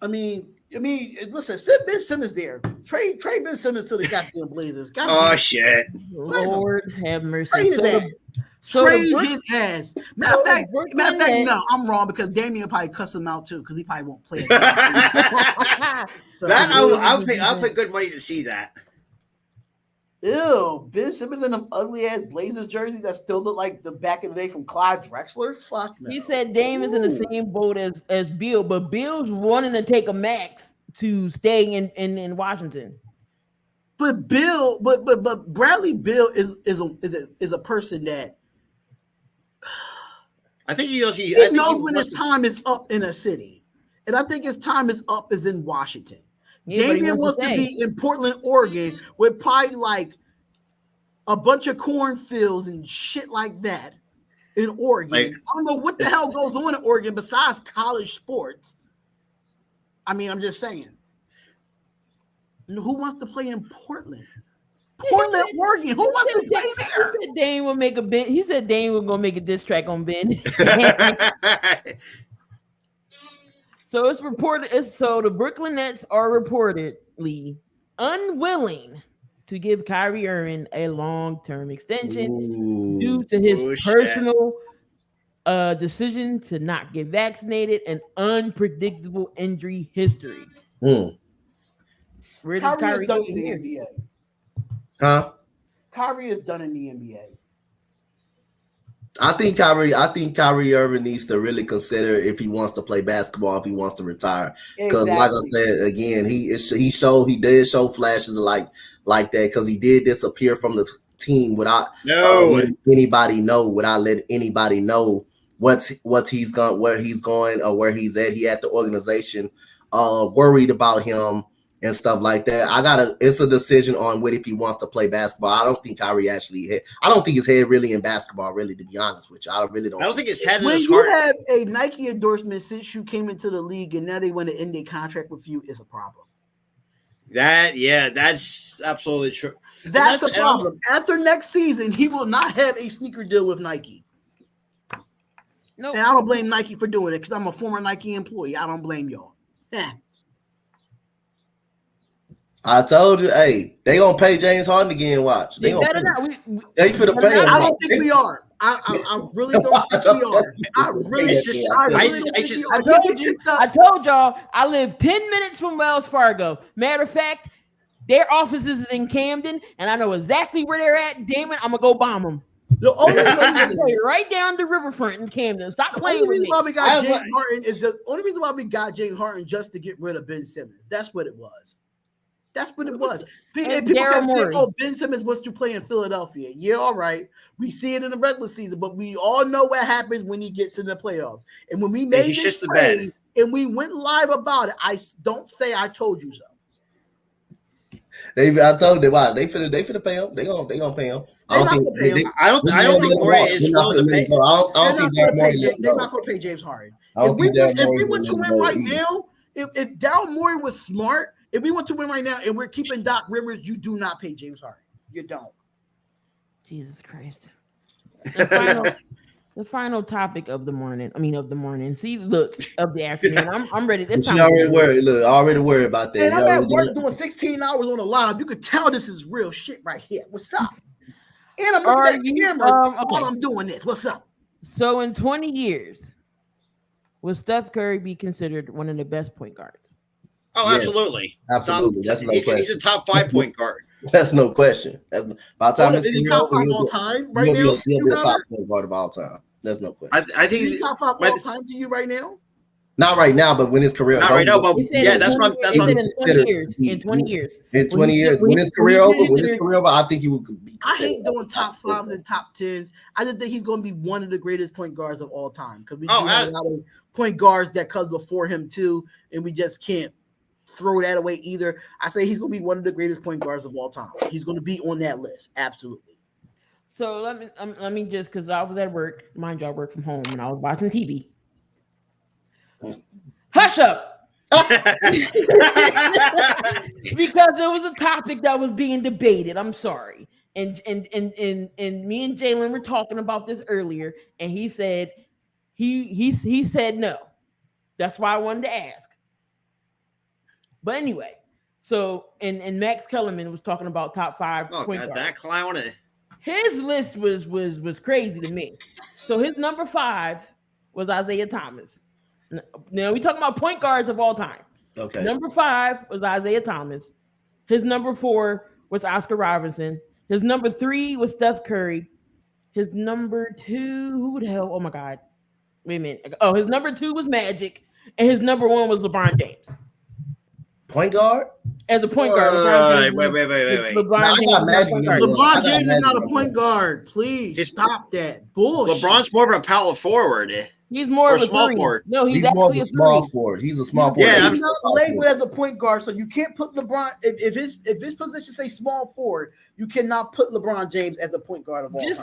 I mean, listen, send Ben Simmons there. Trade Ben Simmons to the goddamn Blazers. Oh shit! Lord have mercy. Trade his ass. Trade his ass. Matter of fact, no, I'm wrong, because Damian probably cuss him out too, because he probably won't play. I'll pay good money to see that. Ew, Ben Simmons in them ugly ass Blazers jerseys that still look like the back in the day from Clyde Drexler. Fuck no. He said Dame is in the same boat as Bill, but Bill's wanting to take a max to staying in Washington. But Bradley Bill is a person that I think he knows when his time is up in a city, and I think his time is up is in Washington. Yeah, Damian wants to be in Portland, Oregon, with probably like a bunch of cornfields and shit like that in Oregon. I don't know what the hell goes on in Oregon besides college sports. I mean, I'm just saying. Who wants to play in Portland? Portland, Oregon. Who wants to play there? He said Dame will make a Ben. He said Dame was gonna make a diss track on Ben. So it's reported. So the Brooklyn Nets are reportedly unwilling to give Kyrie Irving a long-term extension due to his personal decision to not get vaccinated and unpredictable injury history. Where does Kyrie go in the NBA? Huh? Kyrie is done in the NBA. I think Kyrie Irving needs to really consider if he wants to play basketball, if he wants to retire. Because, like I said again, he did show flashes like that, because he did disappear from the team without letting anybody know, what he's going, where he's going, or where he's at. He had the organization worried about him and stuff like that. It's a decision on what if he wants to play basketball. I don't think Kyrie I don't think his head really in basketball, really, to be honest with you. I don't think his head in when his heart. When you have a Nike endorsement since you came into the league and now they want to end their contract with you, is a problem. That's absolutely true. That's the problem. After next season, he will not have a sneaker deal with Nike. Nope. And I don't blame Nike for doing it, because I'm a former Nike employee. I don't blame y'all. I told you, hey, they gonna pay James Harden again. Watch, they gonna pay. They finna pay him. I don't think we are. I really don't think we are. I told y'all I live 10 minutes from Wells Fargo. Matter of fact, their offices is in Camden, and I know exactly where they're at. Damn it, I'm gonna go bomb them. The only reason, right down the riverfront in Camden. Stop playing with me. The only reason why we got James Harden just to get rid of Ben Simmons. That's what it was. That's what it was. People kept saying, "Oh, Ben Simmons wants to play in Philadelphia." Yeah, all right. We see it in the regular season, but we all know what happens when he gets in the playoffs. And when we made this trade and we went live about it, I don't say I told you so. I told them why they finna pay him. They gonna pay him. I don't think Morey is willing to pay. I don't think they're not gonna pay James Harden. If we went to win right now, if Daryl Morey was smart. If we want to win right now and we're keeping Doc Rivers, you do not pay James Harden. You don't. Jesus Christ. The final topic of the morning. See, look, of the afternoon. I'm ready. She already worried. Look, already worried about that. And I'm at work doing 16 hours on the live. You could tell this is real shit right here. What's up? And I'm looking at the cameras while I'm doing this. What's up? So in 20 years, will Steph Curry be considered one of the best point guards? Oh, yes. Absolutely. He's a top 5 point guard. That's no question. That's by the time it's top 5 all time right now. He'll be a top point guard of all time. That's no question. I think he's top 5 all time to you right now. Not right now, but when his career is Not right now, over. but yeah, that's what. He said in 20 years. In 20 years. In 20 years, when his career over, I think he would be. I hate doing top 5s and top 10s. I just think he's going to be one of the greatest point guards of all time because we have a lot of point guards that come before him too, and we just can't throw that away either. I say he's going to be one of the greatest point guards of all time. He's going to be on that list, absolutely. So let me just, because I was at work, mind you, I work from home, and I was watching TV. Hush up. Because there was a topic that was being debated. I'm sorry. And me and Jalen were talking about this earlier, and he said he said no. That's why I wanted to ask. But anyway, so and Max Kellerman was talking about top 5 point guards. That clown. His list was crazy to me. So his number 5 was Isaiah Thomas. Now we talking about point guards of all time. Okay. Number 5 was Isaiah Thomas. His number 4 was Oscar Robertson. His number 3 was Steph Curry. His number 2, who the hell? Oh my God. Wait a minute. Oh, his number 2 was Magic, and his number 1 was LeBron James. Point guard? As a point guard. Wait. LeBron James is not a point guard. Please stop that bullshit. LeBron's more of a power forward. He's more of a small three. forward. No, he's more of a small three. forward. He's a small forward. Yeah, he's not labeled as a point guard, so you can't put LeBron. If his position say small forward, you cannot put LeBron James as a point guard of all time. Just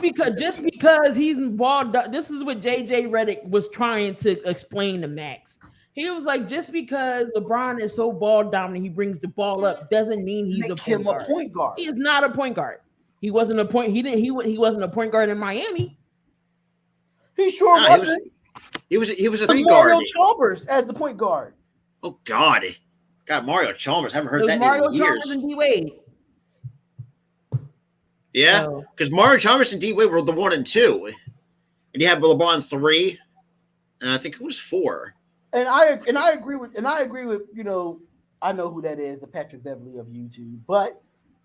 because he's ball. This is what JJ Redick was trying to explain to Max. He was like, just because LeBron is so ball dominant, he brings the ball up, doesn't mean he's a point guard. He is not a point guard. He wasn't a point. He wasn't a point guard in Miami. He sure wasn't. He was a 3 guard. Mario Chalmers as the point guard. Oh God, Mario Chalmers. Haven't heard that Mario in years. Chalmers and D-Wade. Yeah, because Mario Chalmers and D-Wade were the 1 and 2, and you have LeBron 3, and I think it was 4. And I agree with I know who that is, the Patrick Beverly of YouTube, but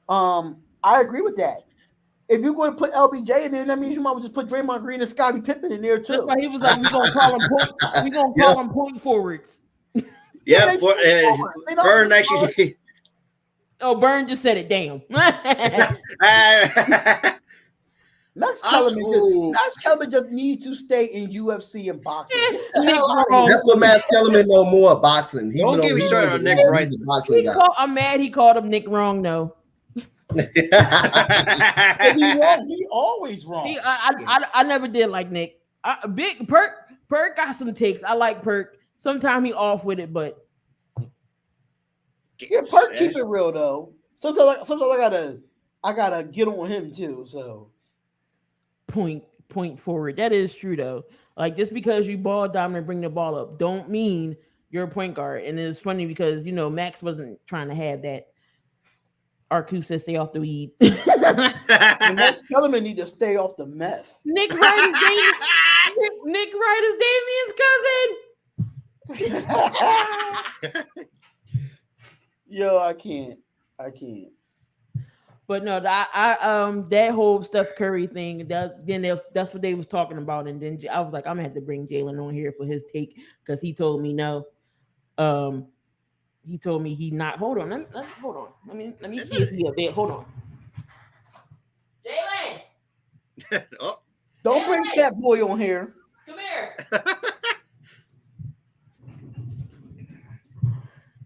I agree with that. If you're going to put LBJ in there, that means you might as well just put Draymond Green and Scottie Pippen in there too. That's why he was like, we're gonna call him point forwards. Yeah, Burn actually. Oh, Burn just said it. Damn. Max Kellerman just needs to stay in UFC and boxing. That's what Max Kellerman know more boxing. Don't get me started on Nick Wright. I'm mad he called him Nick wrong though. He always wrong. I never did like Nick. Big Perk got some takes. I like Perk. Sometimes he off with it, but yeah, Perk keep it real though. Sometimes I gotta get on him too. So point forward. That is true though. Like just because you ball dominant, bring the ball up, don't mean you're a point guard. And it's funny because Max wasn't trying to have that. Arcu says stay off the weed. Max Kellerman need to stay off the meth. Nick Wright is Damian's cousin. Yo, I can't. But no, that whole Steph Curry thing. That's what they was talking about, and then I was like, I'm gonna have to bring Jalen on here for his take because he told me no. He told me he not. Hold on. Hold on. Let me see if he a bit. Hold on. Jalen. Don't bring that boy on here. Come here.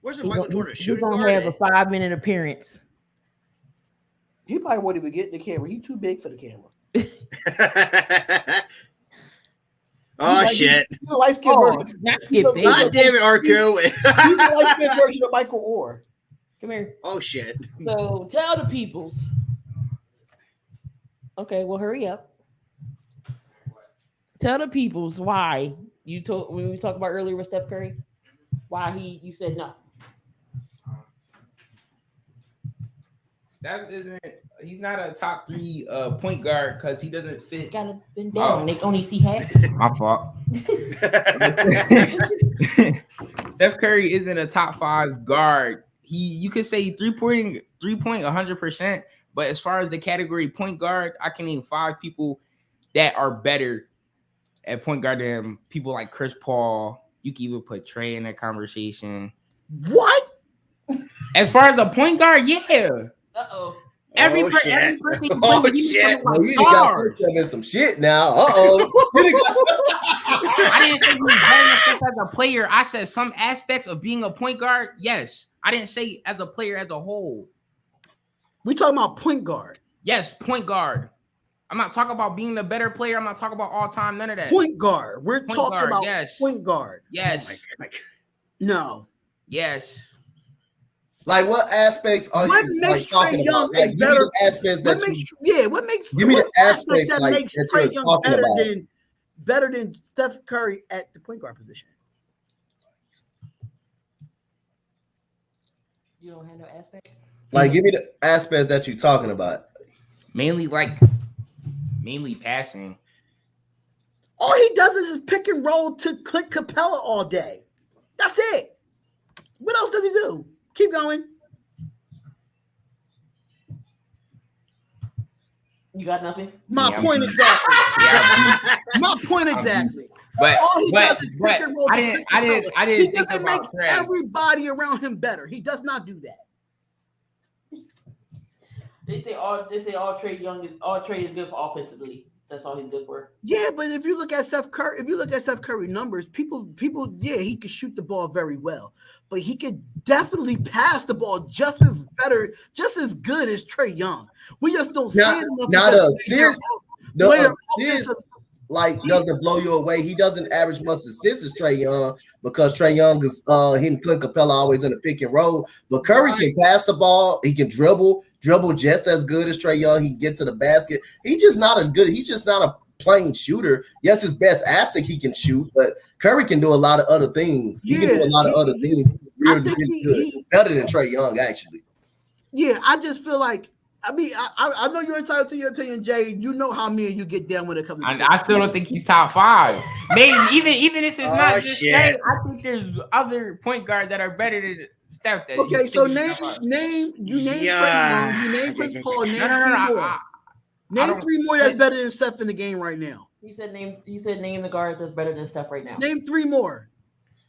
Wasn't Michael Jordan shooting guard? He's gonna have a 5-minute appearance. He probably won't even get in the camera. He's too big for the camera. Oh shit! He's a light-skinned version. God damn it, Arcu! He's a light-skinned version of Michael Orr. Come here. Oh shit! So tell the peoples. Okay, well hurry up. Tell the peoples why you told when we talked about earlier with Steph Curry, why you said no. Steph he's not a top 3 point guard because he doesn't fit. He's gotta bend down. They only see half. My fault. Steph Curry isn't a top 5 guard. You could say 3-point 100%, but as far as the category point guard, I can name 5 people that are better at point guard than people like Chris Paul, You can even put Trey in that conversation. What? As far as the point guard, yeah. Uh-oh. Every Oh, person shit. oh, shit. Well, you got in some shit now. I didn't say he was bad as a player. I said some aspects of being a point guard. Yes, I didn't say as a player as a whole. We talking about point guard. Yes, point guard. I'm not talking about being the better player. I'm not talking about all time. None of that. Point guard. We're Point talking guard, about yes. point guard. Yes. Oh my God. No. Yes. Like what aspects are What you makes like talking Trae Young about? Like, give me the aspects that what makes give me the aspects that like makes that Trae you're Young talking about. better than Steph Curry at the point guard position? You don't have no aspect? Like, give me the aspects that you're talking about. Mainly passing. All he does is pick and roll to Clint Capella all day. That's it. What else does he do? Keep going. You got nothing? My point exactly. My point exactly. But all he does is pick and roll. I didn't He think doesn't make about Trey. everybody around him better. He does not do that. They say all Trey is good for offensively. That's all he's good for. Yeah, but if you look at Steph Curry numbers, people, yeah, he could shoot the ball very well, but he could definitely pass the ball just as good as Trae Young. We just don't see it enough. Not a assist. The assist doesn't blow you away. He doesn't average much assists as Trae Young because Trae Young is him and Clint Capella always in the pick and roll. But Curry can pass the ball. He can dribble just as good as Trae Young. He can get to the basket. He's just not a plain shooter. Yes, his best asset he can shoot, but Curry can do a lot of other things. He can do a lot of other things really good. Better than Trae Young, actually. Yeah, I just feel like I know you're entitled to your opinion, Jay. You know how me and you get down when it comes to I still don't think he's top 5. Maybe even if it's not just Trey, I think there's other point guards that are better than Steph. Okay, so name Trae Young, you name Chris Paul, name three more. Name 3 more that's better than Steph in the game right now. You said name the guards that's better than Steph right now. Name 3 more,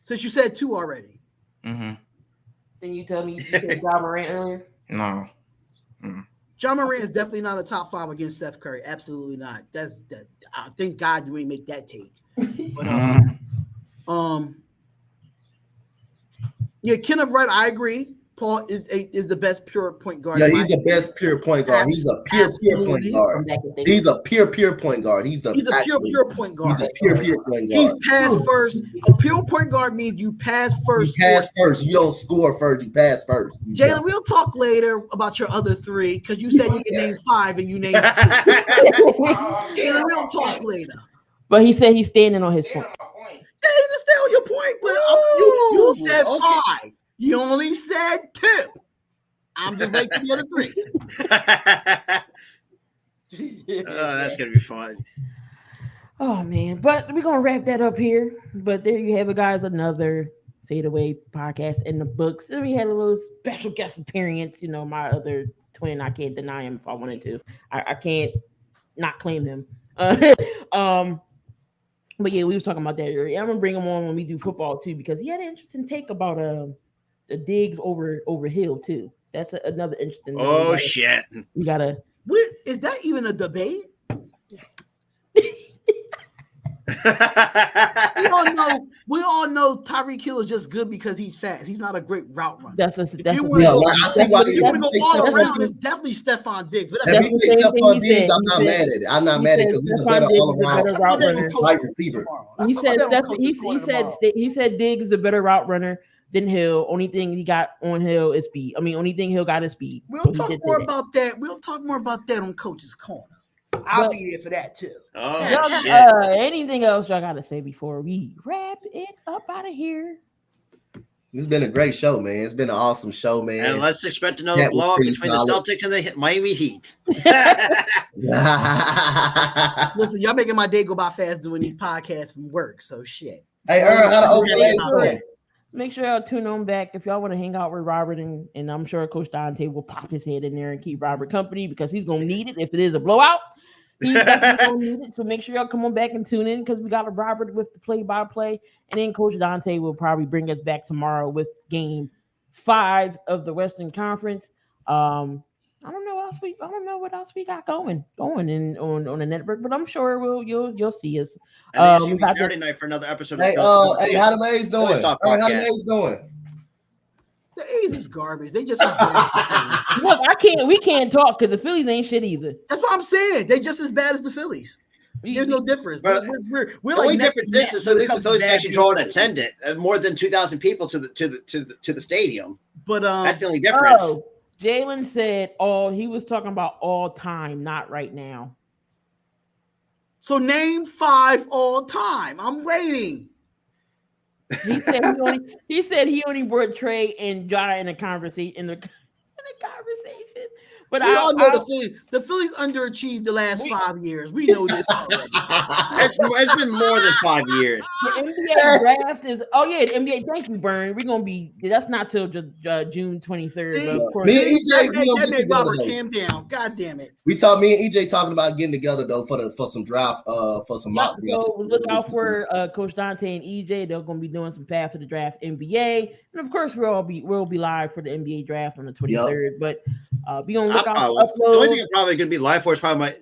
since you said 2 already. Mm-hmm. Then you tell me you said Ja Morant earlier. No. Ja Morant is definitely not a top 5 against Steph Curry. Absolutely not. Thank God you ain't make that take. But yeah, Kenneth Wright, I agree. Paul is the best pure point guard. Yeah, he's the best pure point guard. He's a pure point guard. He's a pure point guard. He's a pure point guard. He's a pure point guard. He's pass first. A pure point guard means you pass first. You pass first. You don't score first. You pass first. Jalen, we'll talk later about your other 3 because you said you can name 5 and you named 2. Jalen, we'll talk later. But he said he's standing on his point. Yeah, he can stay on your point, but you said 5. You only said 2. I'm just making the other 3. Oh, that's gonna be fun. Oh man, but we're gonna wrap that up here. But there you have it, guys. Another Fadeaway podcast in the books. And we had a little special guest appearance. You know, my other twin. I can't deny him if I wanted to. I can't not claim him. But yeah, we was talking about that earlier. I'm gonna bring him on when we do football too because he had an interesting take about the digs over Hill too. That's another interesting. Oh shit! We gotta. Is that even a debate? we all know Tyreek Hill is just good because he's fast. He's not a great route runner. I see why you want to go all around. It's definitely Stephon Diggs. But if you say Stephon Diggs, I'm not mad at it. I'm not mad at it because he's a better all-around wide receiver. He said Diggs is the better route runner than Hill. Only thing he got on Hill is speed. Only thing Hill got is speed. We'll talk more about that. We'll talk more about that on Coach's Corner. I'll be there for that too. Oh, shit. Anything else y'all gotta say before we wrap it up out of here? It's been a great show, man. It's been an awesome show, man. And let's expect another blow up between the Celtics and the Miami Heat. Listen, y'all making my day go by fast doing these podcasts from work. So shit. Hey, Earl, how to open Make sure y'all tune on back if y'all want to hang out with Robert, and I'm sure Coach Donte will pop his head in there and keep Robert company because he's gonna need it if it is a blowout. He's definitely gonna need it. So make sure y'all come on back and tune in because we got a Robert with the play-by-play, and then Coach Donte will probably bring us back tomorrow with Game 5 of the Western Conference. I don't know what else we got going in on the network, but I'm sure you'll see us. I think it's Saturday night for another episode. Hey, how the A's doing? How the A's doing? The A's is garbage. They just as bad. Look, we can't talk because the Phillies ain't shit either. That's what I'm saying. They just as bad as the Phillies. There's no difference. But we're the only difference is at least the Phillies can actually draw an attendant, more than 2,000 people to the stadium. But that's the only difference. Oh, Jalen said, he was talking about all time, not right now. So name 5 all time. I'm waiting. He said he only brought Trey and John in a conversation. But we all know the Phillies underachieved the last 5 years. We know this already. It's been more than 5 years. The NBA draft is the NBA. Thank you, Burn. We're gonna be. That's not till June 23rd. Me and EJ, Robert, calm down. God damn it. Me and EJ talking about getting together though for some draft for some mock drafts. So look out for Coach Donte and EJ. They're gonna be doing some path to the draft NBA, and of course we'll be live for the NBA draft on the 23rd. Yep. But be on the lookout. The only thing I'm probably gonna be live for is probably my.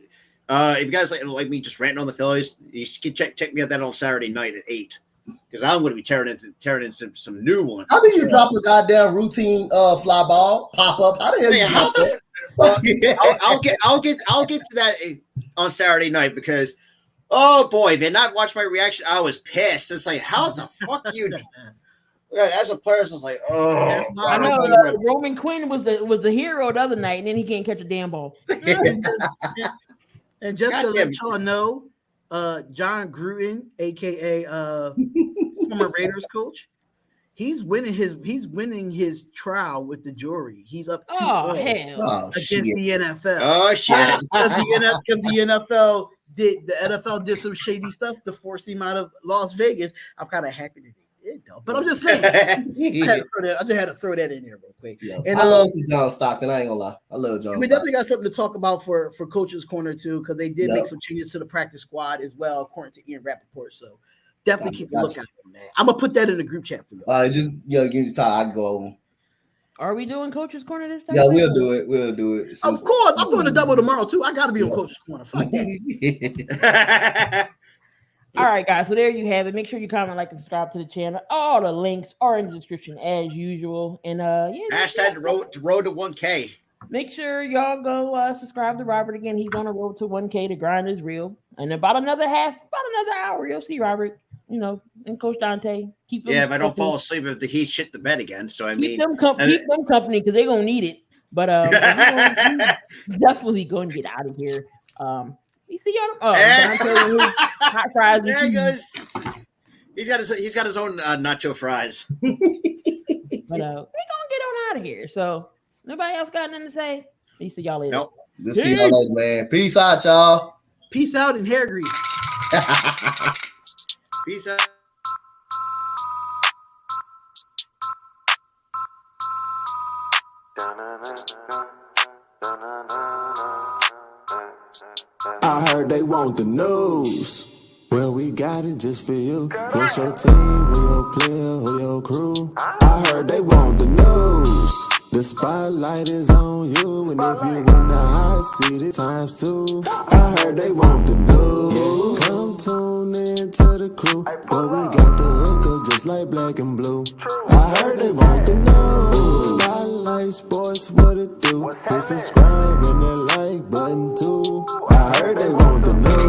If you guys like me just ranting on the Phillies, you can check me out that on Saturday night at 8 because I'm going to be tearing into some new ones. How do you drop a goddamn routine fly ball pop up? How the hell you drop that? I'll get to that on Saturday night because oh boy, they not watch my reaction. I was pissed. It's like how the fuck do you? As a player, I was like, oh, I know Roman Quinn was the hero the other night, and then he can't catch a damn ball. And just to let y'all know, John Gruden, aka former Raiders coach, he's winning his trial with the jury. He's up 2-0 against the NFL. Oh shit! Because the NFL did some shady stuff to force him out of Las Vegas. I'm kind of happy that they did, though. But I'm just saying, I just had to throw that in there real quick. Yeah. And I love some John Stockton. I ain't gonna lie, I love John. We definitely got something to talk about for Coach's Corner too, because they did make some changes to the practice squad as well, according to Ian Rappaport. So definitely keep a lookout for that. I'm gonna put that in the group chat for you. Just give me the time. I go over. Are we doing Coach's Corner this time? Yeah, we'll do it. We'll do it. Of course, I'm doing a double tomorrow too. I got to be on Coach's Corner. Fuck that. All right, guys. So there you have it. Make sure you comment, like, and subscribe to the channel. All the links are in the description as usual. And hashtag the road to 1K. Make sure y'all go subscribe to Robert again. He's on the road to 1K. The grind is real. And about another hour, you'll see Robert. And Coach Donte. If I don't fall asleep if the heat shit the bed again. So keep them company because they're gonna need it. But definitely going to get out of here. You see y'all. Hot fries. There he goes. He's got his own nacho fries. But we're gonna get on out of here. So nobody else got nothing to say. See y'all later. Nope. See y'all later, man. Peace out, y'all. Peace out and hair grease. Peace out. I heard they want the news. Well, we got it just for you. What's your team? Who your player? Who your crew? I heard they want the news. The spotlight is on you, and if you win the hot seat, it times 2. I heard they want the news. Come tune in to the crew, but we got the hook up just like black and blue. I heard they want the news. Spotlight Sports, what it do? Hit subscribe and that like button too. I heard they want the news.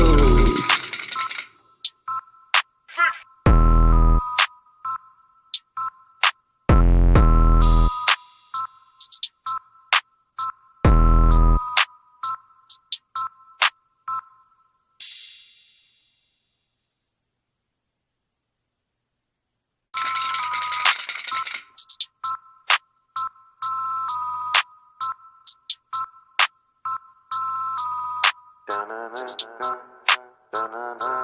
Da-na-na-na, da-na-na.